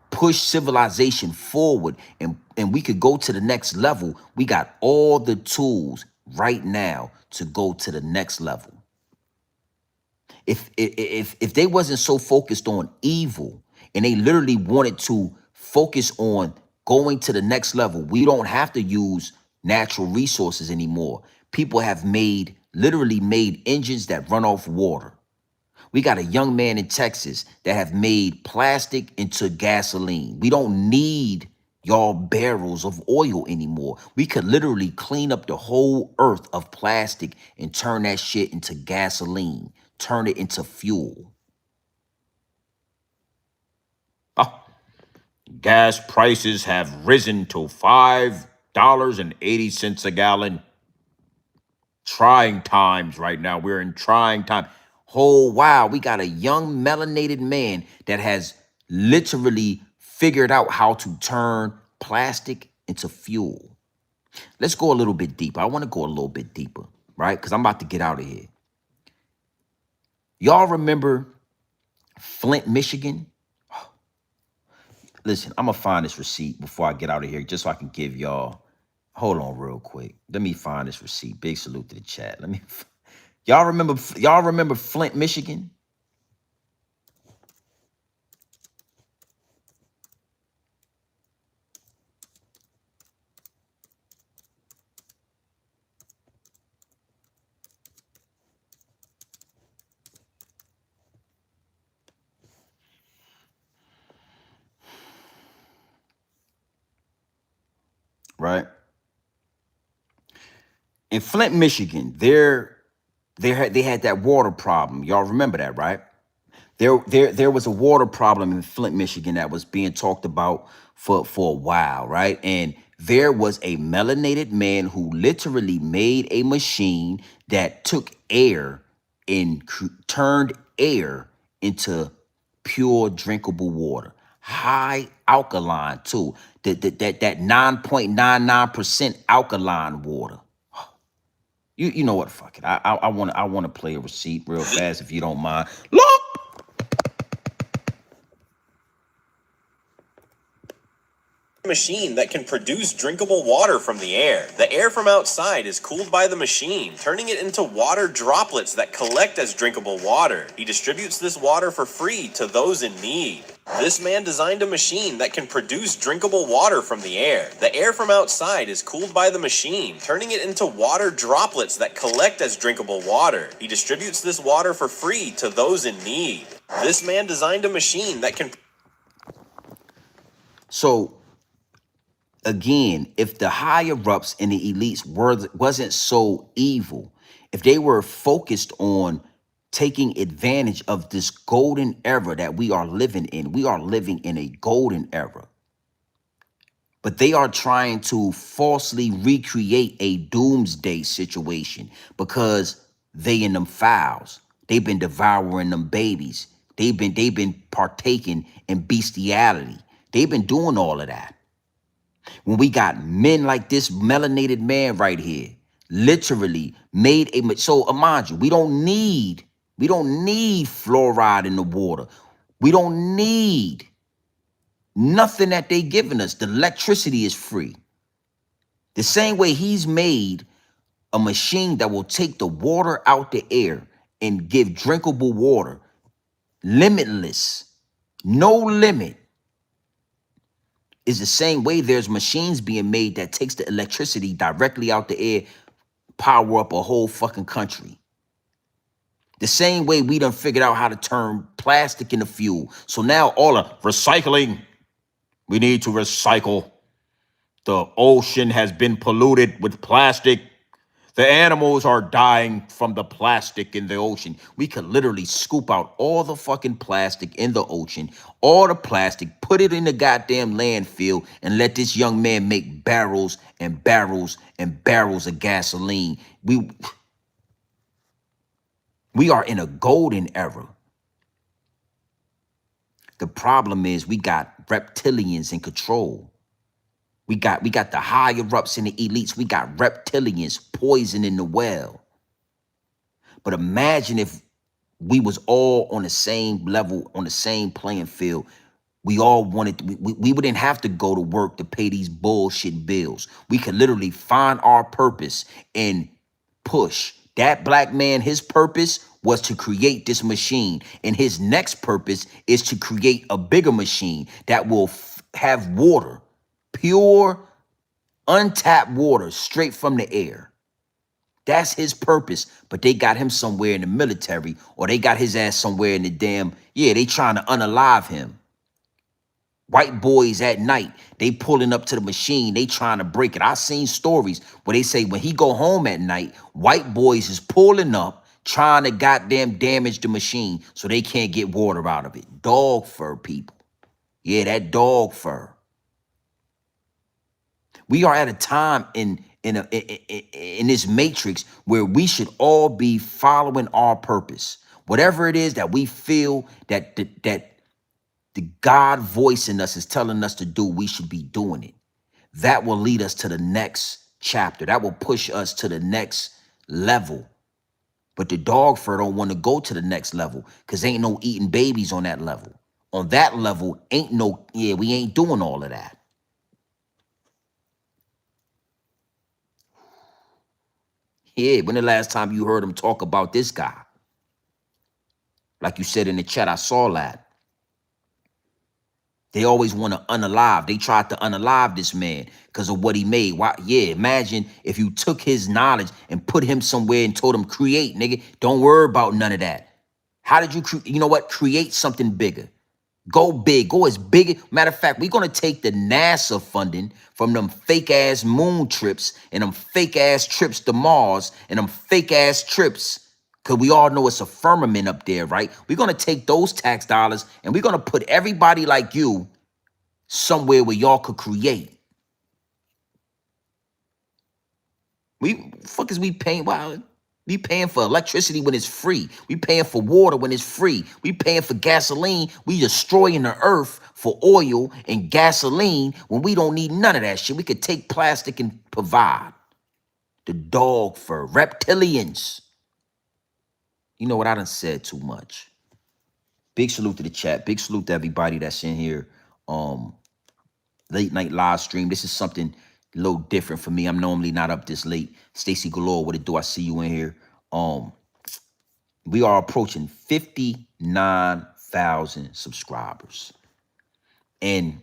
push civilization forward and we could go to the next level, we got all the tools right now to go to the next level. If they wasn't so focused on evil and they literally wanted to focus on going to the next level, we don't have to use natural resources anymore. People have literally made engines that run off water. We got a young man in Texas that have made plastic into gasoline. We don't need y'all barrels of oil anymore. We could literally clean up the whole earth of plastic and turn that shit into gasoline, turn it into fuel. Oh, gas prices have risen to $5.80 a gallon. Trying times right now. We're in trying time. Oh, wow. We got a young melanated man that has literally figured out how to turn plastic into fuel. Let's go a little bit deeper. I want to go a little bit deeper, right? Because I'm about to get out of here. Y'all remember Flint, Michigan? Listen, I'm going to find this receipt before I get out of here just so I can give y'all Hold on real quick. Let me find this receipt. Big salute to the chat. Y'all remember Flint, Michigan? Right? In Flint, Michigan, they had that water problem. Y'all remember that, right? There was a water problem in Flint, Michigan that was being talked about for a while, right? And there was a melanated man who literally made a machine that took air and turned air into pure drinkable water, high alkaline too. That 9.99% alkaline water. You know what? Fuck it. I want to play a receipt real fast if you don't mind. Look. Machine that can produce drinkable water from the air. The air from outside is cooled by the machine, turning it into water droplets that collect as drinkable water. He distributes this water for free to those in need. This man designed a machine that can produce drinkable water from the air. The air from outside is cooled by the machine, turning it into water droplets that collect as drinkable water. He distributes this water for free to those in need. This man designed a machine that can... So again, if the higher ups and the elites wasn't so evil, if they were focused on taking advantage of this golden era that we are living in a golden era. But they are trying to falsely recreate a doomsday situation because they in them fouls. They've been devouring them babies. They've been partaking in bestiality. They've been doing all of that. When we got men like this melanated man right here, literally made a, so mind you, we don't need fluoride in the water. We don't need nothing that they giving us. The electricity is free. The same way he's made a machine that will take the water out the air and give drinkable water, limitless, no limit, is the same way there's machines being made that takes the electricity directly out the air, power up a whole fucking country. The same way we done figured out how to turn plastic into fuel. So now all of recycling, we need to recycle. The ocean has been polluted with plastic. The animals are dying from the plastic in the ocean. We could literally scoop out all the fucking plastic in the ocean, all the plastic, put it in the goddamn landfill, and let this young man make barrels and barrels and barrels of gasoline. We are in a golden era. The problem is we got reptilians in control. We got the higher ups and the elites. We got reptilians poisoning the well. But imagine if we was all on the same level, on the same playing field. We all wanted, we wouldn't have to go to work to pay these bullshit bills. We could literally find our purpose and push. That black man, his purpose was to create this machine. And his next purpose is to create a bigger machine that will have water, pure, untapped water straight from the air. That's his purpose. But they got him somewhere in the military, or they got his ass somewhere in the damn, they trying to unalive him. White boys at night, they pulling up to the machine, they trying to break it. I seen stories where they say when he go home at night, white boys is pulling up, trying to goddamn damage the machine so they can't get water out of it. Dog fur, people. Yeah, that dog fur. We are at a time in this matrix where we should all be following our purpose. Whatever it is that we feel that the God voice in us is telling us to do, we should be doing it. That will lead us to the next chapter. That will push us to the next level. But the dog fur don't want to go to the next level because ain't no eating babies on that level. On that level, we ain't doing all of that. Yeah, when the last time you heard him talk about this guy? Like you said in the chat, I saw that. They always want to unalive. They tried to unalive this man because of what he made. Why? Yeah, imagine if you took his knowledge and put him somewhere and told him, create, nigga. Don't worry about none of that. How did you create? You know what? Create something bigger. Go big. Go as big. Matter of fact, we're going to take the NASA funding from them fake ass moon trips and them fake ass trips to Mars and them fake ass trips. Because we all know it's a firmament up there, right? We're going to take those tax dollars and we're going to put everybody like you somewhere where y'all could create. Fuck is we paying? Wow. We paying for electricity when it's free. We paying for water when it's free. We paying for gasoline. We destroying the earth for oil and gasoline when we don't need none of that shit. We could take plastic and provide. The dog fur, reptilians. You know what? I done said too much. Big salute to the chat. Big salute to everybody that's in here. Late night live stream. This is something a little different for me. I'm normally not up this late. Stacy Galore, what it do? I see you in here. We are approaching 59,000 subscribers. And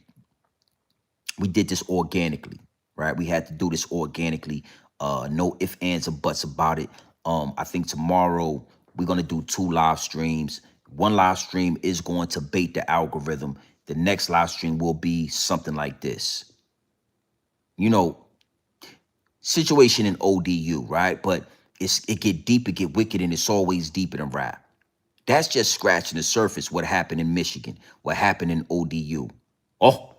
we did this organically, right? We had to do this organically. No ifs, ands, or buts about it. I think tomorrow we're gonna do 2 live streams. One live stream is going to bait the algorithm. The next live stream will be something like this. You know, situation in ODU, right? But it get deep, it get wicked, and it's always deeper than rap. That's just scratching the surface. What happened in Michigan? What happened in ODU? Oh,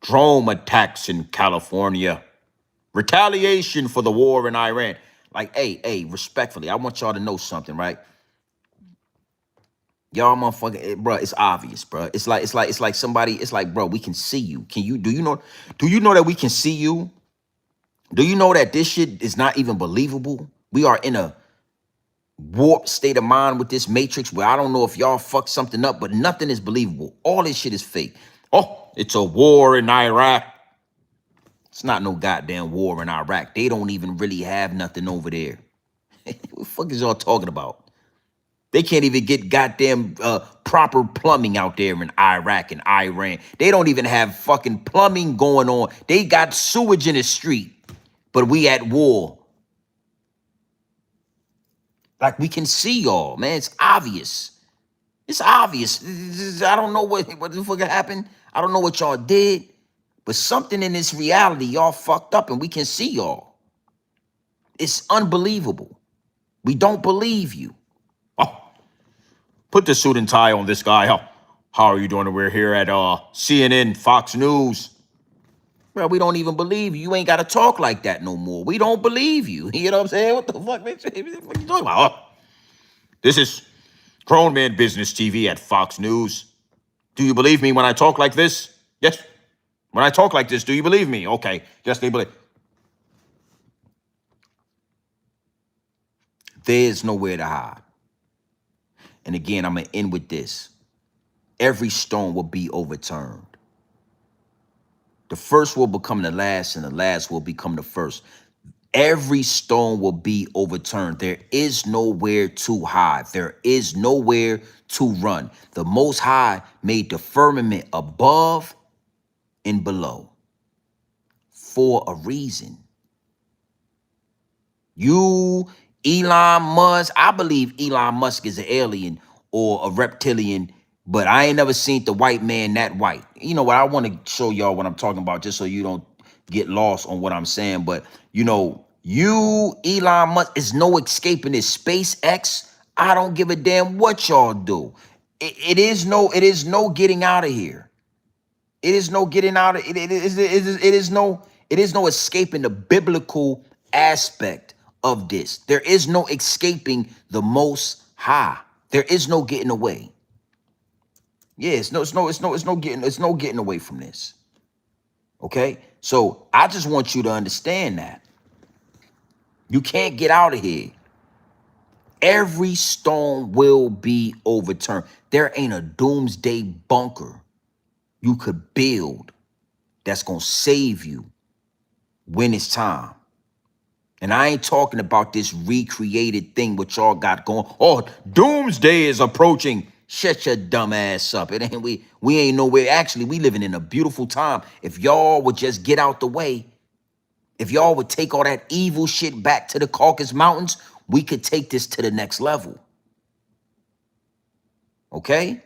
drone attacks in California. Retaliation for the war in Iran. Like, hey, respectfully, I want y'all to know something, right? Y'all motherfucker, bro, it's obvious, bro. It's like somebody, it's like, bro, we can see you. Do you know that we can see you? Do you know that this shit is not even believable? We are in a warped state of mind with this matrix where I don't know if y'all fucked something up, but nothing is believable. All this shit is fake. Oh, it's a war in Iraq. It's not no goddamn war in Iraq. They don't even really have nothing over there. What the fuck is y'all talking about? They can't even get goddamn proper plumbing out there in Iraq and Iran. They don't even have fucking plumbing going on. They got sewage in the street, but we at war. Like, we can see y'all, man. It's obvious. It's obvious. I don't know what the fuck happened. I don't know what y'all did, but something in this reality, y'all fucked up and we can see y'all. It's unbelievable. We don't believe you. Oh, put the suit and tie on this guy. How are you doing? We're here at CNN, Fox News. Bro, we don't even believe you. You ain't got to talk like that no more. We don't believe you. You know what I'm saying? What the fuck, man? What are you talking about? Oh, this is Grown Man Business TV at Fox News. Do you believe me when I talk like this? Yes. When I talk like this, do you believe me? Okay. Yes, they believe. There's nowhere to hide. And again, I'm going to end with this. Every stone will be overturned. The first will become the last, and the last will become the first. Every stone will be overturned. There is nowhere to hide. There is nowhere to run. The Most High made the firmament above and below for a reason. You, Elon Musk, I believe Elon Musk is an alien or a reptilian, but I ain't never seen the white man that white. You know what? I want to show y'all what I'm talking about just so you don't get lost on what I'm saying. But, you know, you, Elon Musk, is no escaping this. SpaceX, I don't give a damn what y'all do. It is no getting out of here. It is no getting out of it. It is no escaping the biblical aspect of this. There is no escaping the Most High. There is no getting away. Yeah, it's no getting away from this. Okay? So I just want you to understand that. You can't get out of here. Every stone will be overturned. There ain't a doomsday bunker you could build that's gonna save you when it's time. And I ain't talking about this recreated thing what y'all got going. Oh, doomsday is approaching. Shut your dumb ass up. It ain't we ain't nowhere. Actually, we living in a beautiful time. If y'all would just get out the way, if y'all would take all that evil shit back to the Caucasus Mountains, we could take this to the next level. Okay?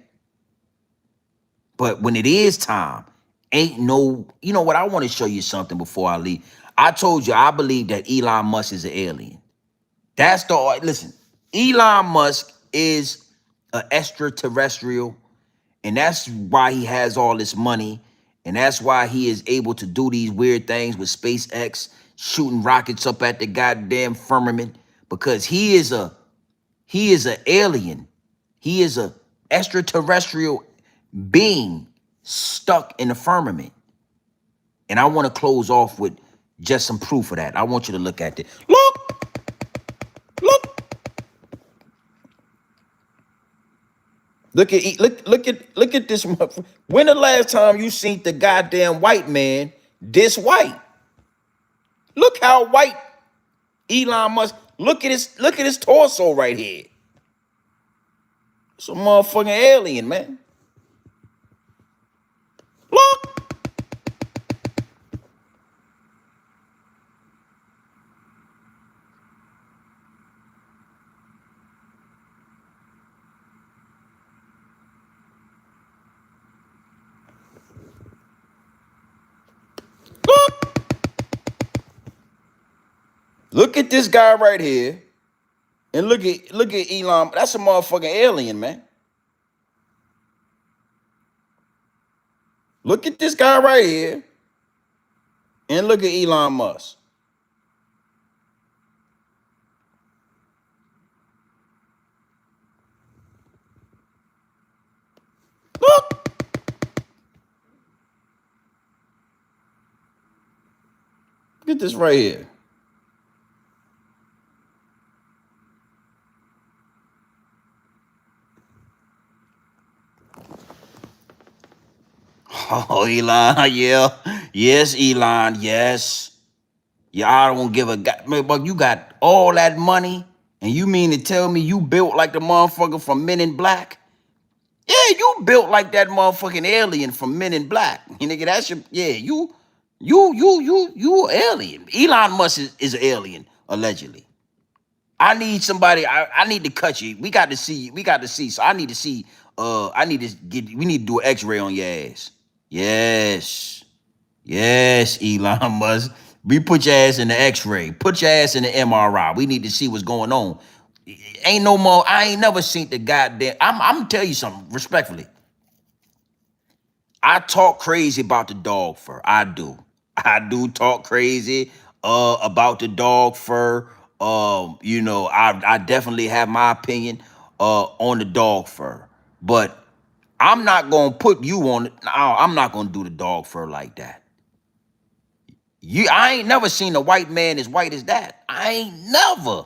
But when it is time, ain't no, you know what? I want to show you something before I leave. I told you I believe that Elon Musk is an alien. That's the, listen, Elon Musk is an extraterrestrial, and that's why he has all this money, and that's why he is able to do these weird things with SpaceX, shooting rockets up at the goddamn firmament, because he is an alien. He is a extraterrestrial being stuck in the firmament. And I want to close off with just some proof of that. I want you to look at it. Look, look. Look at this. When the last time you seen the goddamn white man this white? Look how white Elon Musk. Look at his torso right here. It's a motherfucking alien, man. Look. Look. Look at this guy right here. And look at Elon. That's a motherfucking alien, man. Look at this guy right here. And look at Elon Musk. Look. Look at this right here. Oh, Elon, yeah. Yes, Elon, yes. Yeah, I don't give a god. But you got all that money, and you mean to tell me you built like the motherfucker from Men in Black? Yeah, you built like that motherfucking alien from Men in Black. You nigga, that's your, yeah, you alien. Elon Musk is an alien, allegedly. I need somebody, I need to cut you. We got to see. So I need to see, we need to do an x-ray on your ass. Yes. Yes, Elon Musk. We put your ass in the x-ray. Put your ass in the MRI. We need to see what's going on. Ain't no more, I ain't never seen the goddamn, I'm gonna tell you something, respectfully. I talk crazy about the dog fur. I do. I do talk crazy about the dog fur. I definitely have my opinion on the dog fur. But I'm not gonna put you on it. No, I'm not gonna do the dog fur like that. I ain't never seen a white man as white as that. I ain't never.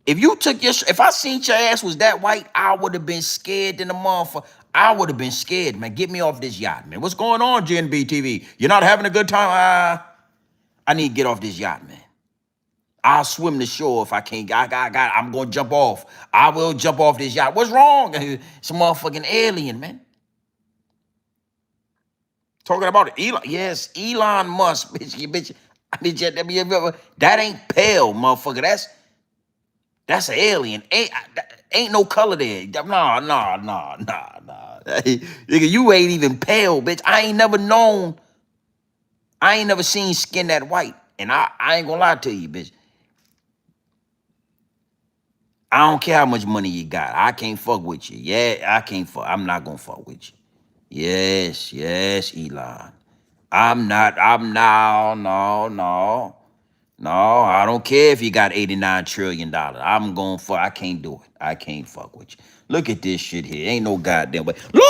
If I seen your ass was that white, I would have been scared than a motherfucker. I would have been scared, man. Get me off this yacht, man. What's going on, GNB TV? You're not having a good time? I need to get off this yacht, man. I'll swim the shore if I can't. I'm gonna jump off. I will jump off this yacht. What's wrong? It's a motherfucking alien, man. Talking about Elon. Yes, Elon Musk, bitch. You bitch. That ain't pale, motherfucker. That's an alien. Ain't no color there. Nah. Nigga, you ain't even pale, bitch. I ain't never seen skin that white. And I ain't gonna lie to you, bitch. I don't care how much money you got. I can't fuck with you. Yeah, I can't fuck. I'm not gonna fuck with you. Yes, Elon. I'm no. No, I don't care if you got $89 trillion. I can't do it. I can't fuck with you. Look at this shit here. Ain't no goddamn way. Look!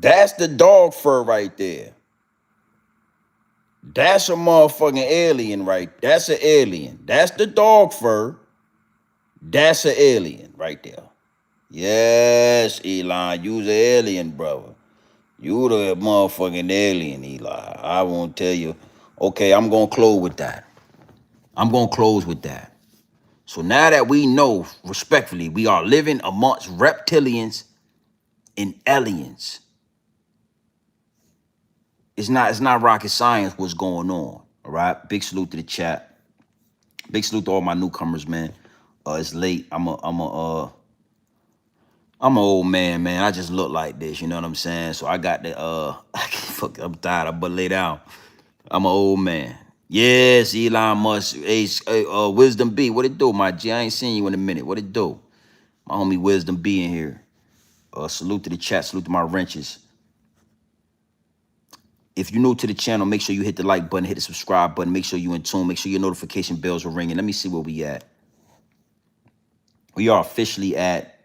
That's the dog fur right there. That's a motherfucking alien, right? That's an alien. That's the dog fur. That's an alien right there. Yes, Elon, you's an alien, brother. You the motherfucking alien, Eli. I won't tell you. Okay, I'm gonna close with that. I'm gonna close with that. So now that we know, respectfully, we are living amongst reptilians and aliens. It's not rocket science what's going on. All right. Big salute to the chat. Big salute to all my newcomers, man. It's late. I'm an old man, man. I just look like this, you know what I'm saying? So I got the fuck, I'm tired. I'm but lay down. I'm an old man. Yes, Elon Musk, Wisdom B. What it do, my G? I ain't seen you in a minute. What it do? My homie Wisdom B in here. Salute to the chat, salute to my wrenches. If you're new to the channel, make sure you hit the like button, hit the subscribe button, make sure you in tune, make sure your notification bells are ringing. Let me see where we at. We are officially at,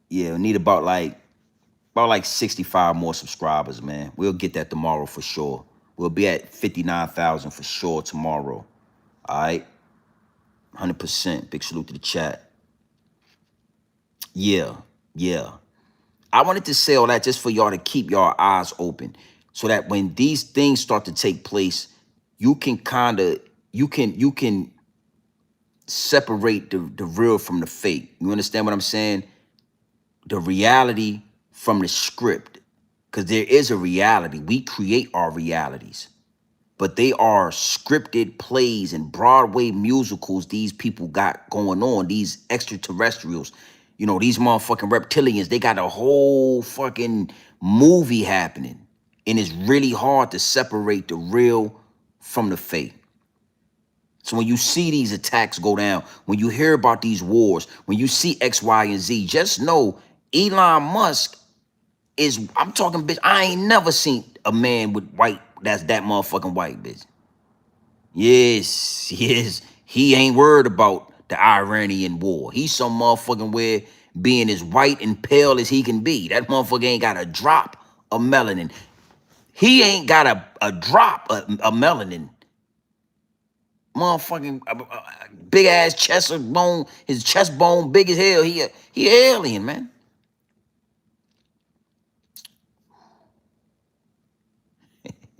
we need about like 65 more subscribers, man. We'll get that tomorrow for sure. We'll be at 59,000 for sure tomorrow. All right. 100%. Big salute to the chat. Yeah. I wanted to say all that just for y'all to keep y'all eyes open so that when these things start to take place, you can you can separate the real from the fake. You understand what I'm saying? The reality from the script. Because there is a reality. We create our realities. But they are scripted plays and Broadway musicals these people got going on. These extraterrestrials, you know, these motherfucking reptilians, they got a whole fucking movie happening. And it's really hard to separate the real from the fake. So when you see these attacks go down, when you hear about these wars, when you see X, Y, and Z, just know Elon Musk I'm talking, bitch, I ain't never seen a man with white, that's that motherfucking white, bitch. Yes, he ain't worried about the Iranian war. He's some motherfucking where being as white and pale as he can be. That motherfucker ain't got a drop of melanin. He ain't got a drop of melanin. Motherfucking big ass chest bone, his chest bone big as hell. He alien, man.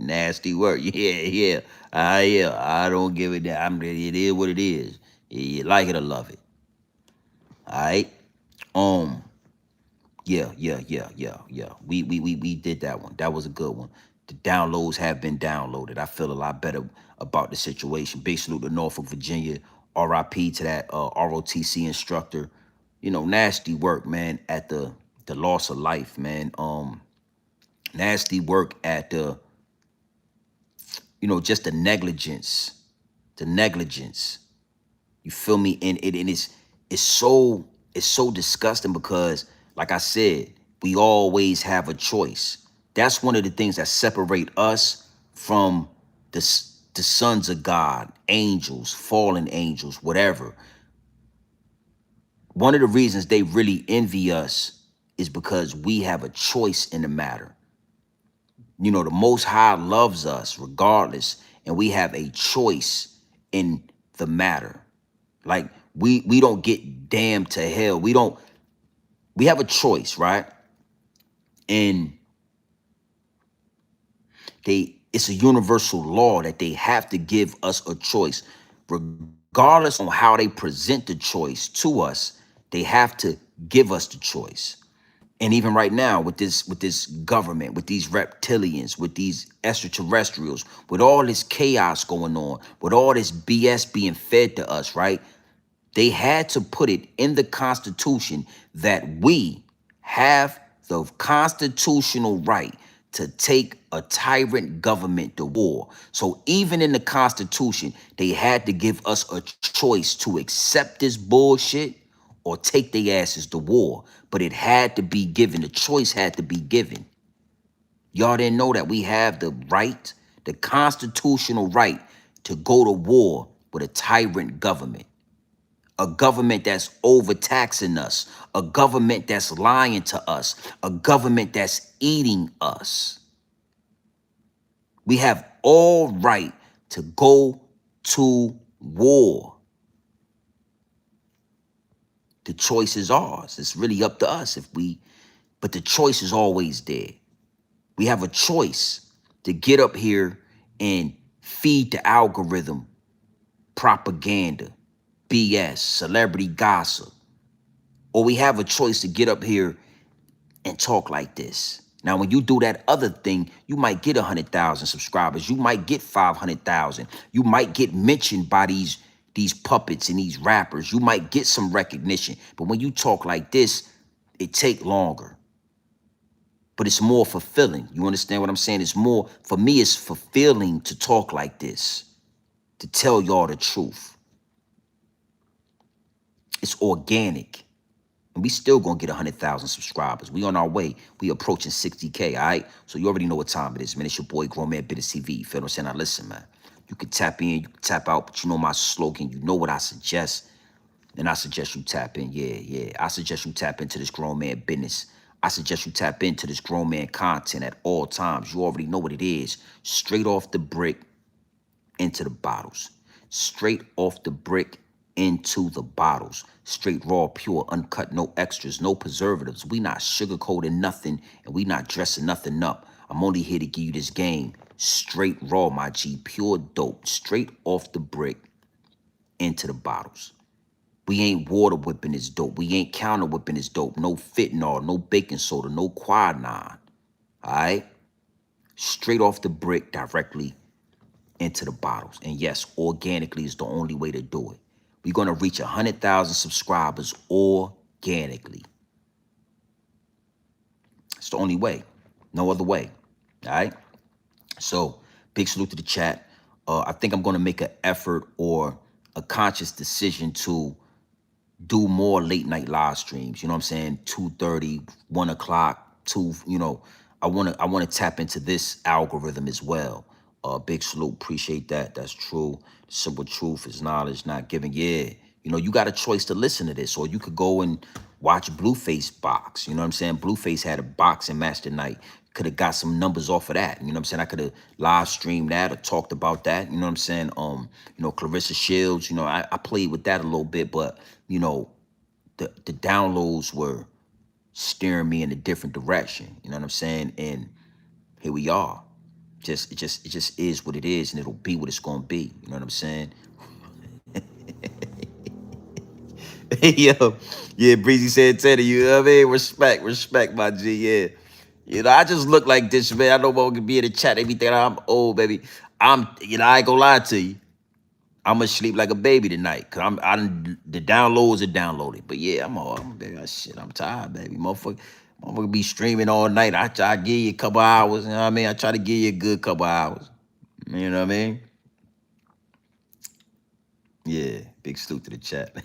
Nasty work. Yeah. I don't give it that. It is what it is. You like it or love it. All right. Yeah. We did that one. That was a good one. The downloads have been downloaded. I feel a lot better about the situation. Big salute to Norfolk, Virginia. RIP to that ROTC instructor. You know, nasty work, man, at the loss of life, man. Nasty work at the, you know, just the negligence. You feel me? And it's so disgusting because, like I said, we always have a choice. That's one of the things that separate us from the sons of God, angels, fallen angels, whatever. One of the reasons they really envy us is because we have a choice in the matter. You know, the Most High loves us regardless, and we have a choice in the matter. Like we don't get damned to hell. We have a choice, right? And it's a universal law that they have to give us a choice. Regardless on how they present the choice to us, they have to give us the choice. And even right now with this government, with these reptilians, with these extraterrestrials, with all this chaos going on, with all this BS being fed to us, right? They had to put it in the Constitution that we have the constitutional right to take a tyrant government to war. So even in the Constitution, they had to give us a choice to accept this bullshit or take their asses to war. But it had to be given. The choice had to be given. Y'all didn't know that we have the right, the constitutional right to go to war with a tyrant government. a government that's overtaxing us, a government that's lying to us, a government that's eating us. We have all right to go to war. The choice is ours. It's really up to us but the choice is always there. We have a choice to get up here and feed the algorithm propaganda, BS, celebrity gossip. Or we have a choice to get up here and talk like this. Now, when you do that other thing, you might get 100,000 subscribers. You might get 500,000. You might get mentioned by these puppets and these rappers. You might get some recognition. But when you talk like this, it take longer. But it's more fulfilling. You understand what I'm saying? It's more, for me, it's fulfilling to talk like this, to tell y'all the truth. It's organic. And we still gonna get 100,000 subscribers. We on our way. We approaching 60K, all right? So you already know what time it is, man. It's your boy, Grown Man Business TV. You feel what I'm saying? Now listen, man. You can tap in, you can tap out, but you know my slogan. You know what I suggest. And I suggest you tap in. Yeah. I suggest you tap into this grown man business. I suggest you tap into this grown man content at all times. You already know what it is. Straight off the brick into the bottles. Straight off the brick into the bottles. Straight, raw, pure, uncut, no extras, no preservatives. We not sugarcoating nothing, and we not dressing nothing up. I'm only here to give you this game. Straight raw, my G. Pure dope. Straight off the brick into the bottles. We ain't water whipping this dope. We ain't counter whipping this dope. No fentanyl, no baking soda, no quinine. All right? Straight off the brick directly into the bottles. And yes, organically is the only way to do it. We're going to reach 100,000 subscribers organically. It's the only way. No other way. All right? So, big salute to the chat. I think I'm going to make an effort or a conscious decision to do more late night live streams. You know what I'm saying? 2:30, 1 o'clock, 2, I want to tap into this algorithm as well. Big salute, appreciate that. That's true. Simple truth is knowledge, not giving. Yeah. You got a choice to listen to this, or you could go and watch Blueface box. You know what I'm saying? Blueface had a boxing match tonight. Could have got some numbers off of that. You know what I'm saying? I could have live streamed that or talked about that. You know what I'm saying? Clarissa Shields, I played with that a little bit, but the downloads were steering me in a different direction. You know what I'm saying? And here we are. It just is what it is, and it'll be what it's gonna be. You know what I'm saying? Yo, yeah, Breezy said Teddy, you know what I mean? Respect, my G, yeah. I just look like this, man. I know one can be in the chat. They be thinking I'm old, baby. I ain't gonna lie to you. I'm gonna sleep like a baby tonight, cause the downloads are downloaded. But yeah, I'm tired, baby. Motherfucker be streaming all night. I try to give you a couple hours, you know what I mean? I try to give you a good couple hours. You know what I mean? Yeah, big salute to the chat.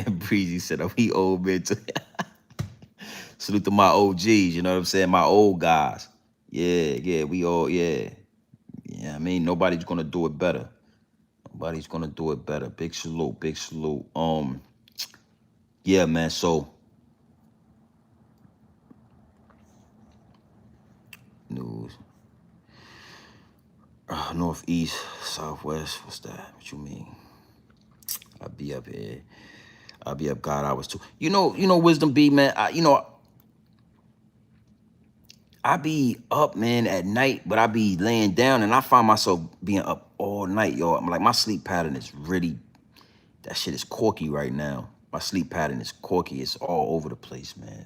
Breezy said, "Oh, we old men too." Salute to my OGs, you know what I'm saying? My old guys. Yeah, we all, yeah. Yeah, I mean, nobody's gonna do it better. Nobody's gonna do it better. Big salute, big salute. Yeah, man, so news. Northeast, southwest, what's that? What you mean? I'll be up here. I'll be up God hours too. Wisdom B, man. I be up, man, at night, but I be laying down, and I find myself being up all night, y'all. I'm like, my sleep pattern is really, that shit is corky right now. My sleep pattern is corky. It's all over the place, man.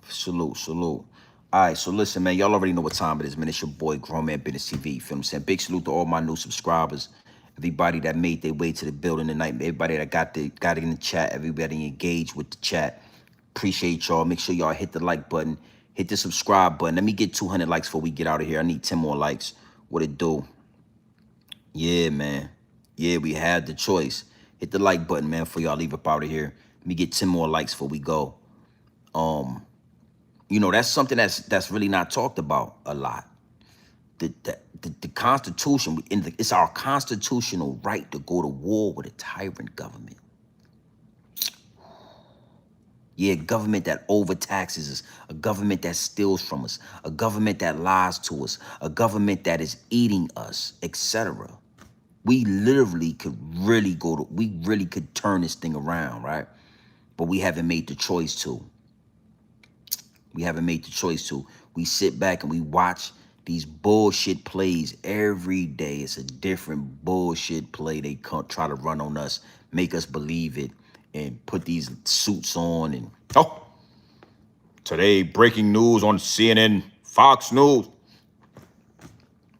Salute. All right, so listen, man, y'all already know what time it is, man. It's your boy, Grown Man Business TV. You feel what I'm saying? Big salute to all my new subscribers. Everybody that made their way to the building tonight. Everybody that got it in the chat. Everybody engaged with the chat. Appreciate y'all. Make sure y'all hit the like button. Hit the subscribe button. Let me get 200 likes before we get out of here. I need 10 more likes. What it do? Yeah, man. Yeah, we had the choice. Hit the like button, man, before y'all leave up out of here. Let me get 10 more likes before we go. You know, that's something that's really not talked about a lot. The Constitution, it's our constitutional right to go to war with a tyrant government. Yeah, a government that overtaxes us, a government that steals from us, a government that lies to us, a government that is eating us, etc. We literally could really we really could turn this thing around, right? But we haven't made the choice to. We haven't made the choice to. We sit back and we watch these bullshit plays every day. It's a different bullshit play they try to run on us, make us believe it, and put these suits on and, oh, today breaking news on CNN, Fox News.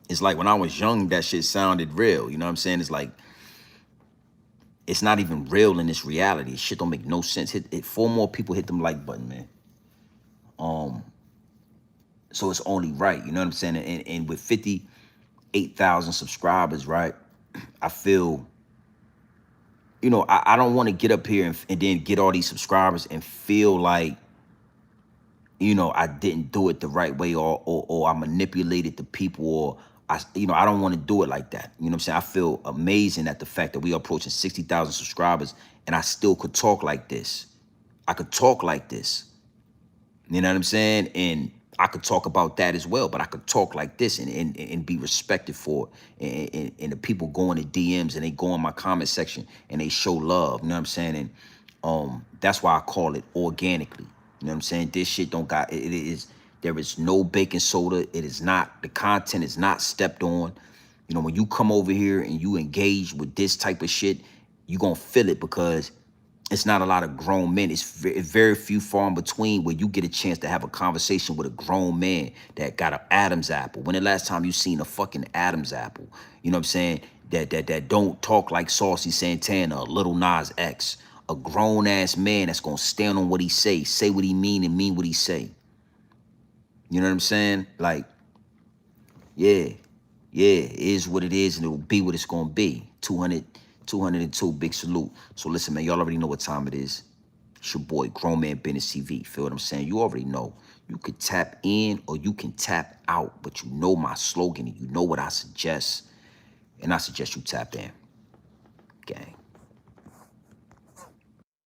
It's like when I was young, that shit sounded real. You know what I'm saying? It's like, it's not even real in this reality. Shit don't make no sense. Hit 4 more people, hit them like button, man. So it's only right, you know what I'm saying? And with 58,000 subscribers, right? I feel, you know, I don't want to get up here and then get all these subscribers and feel like, you know, I didn't do it the right way, or I manipulated the people, or I don't want to do it like that. You know what I'm saying? I feel amazing at the fact that we are approaching 60,000 subscribers and I still could talk like this. I could talk like this. You know what I'm saying? And I could talk about that as well, but I could talk like this and be respected for it. And the people go in the DMs and they go in my comment section and they show love. You know what I'm saying? And that's why I call it organically. You know what I'm saying? This shit don't got, there is no baking soda. It is not, the content is not stepped on. You know, when you come over here and you engage with this type of shit, you gonna feel it, because it's not a lot of grown men. It's very few, far in between, where you get a chance to have a conversation with a grown man that got an Adam's apple. When the last time you seen a fucking Adam's apple? You know what I'm saying? That don't talk like Saucy Santana or Little Nas X. A grown ass man that's gonna stand on what he say what he mean, and mean what he say. You know what I'm saying? Like, yeah, it is what it is, and it will be what it's gonna be. 202, big salute. So listen, man, y'all already know what time it is. It's your boy, Grown Man Business TV. Feel what I'm saying? You already know. You could tap in or you can tap out, but you know my slogan and you know what I suggest. And I suggest you tap in.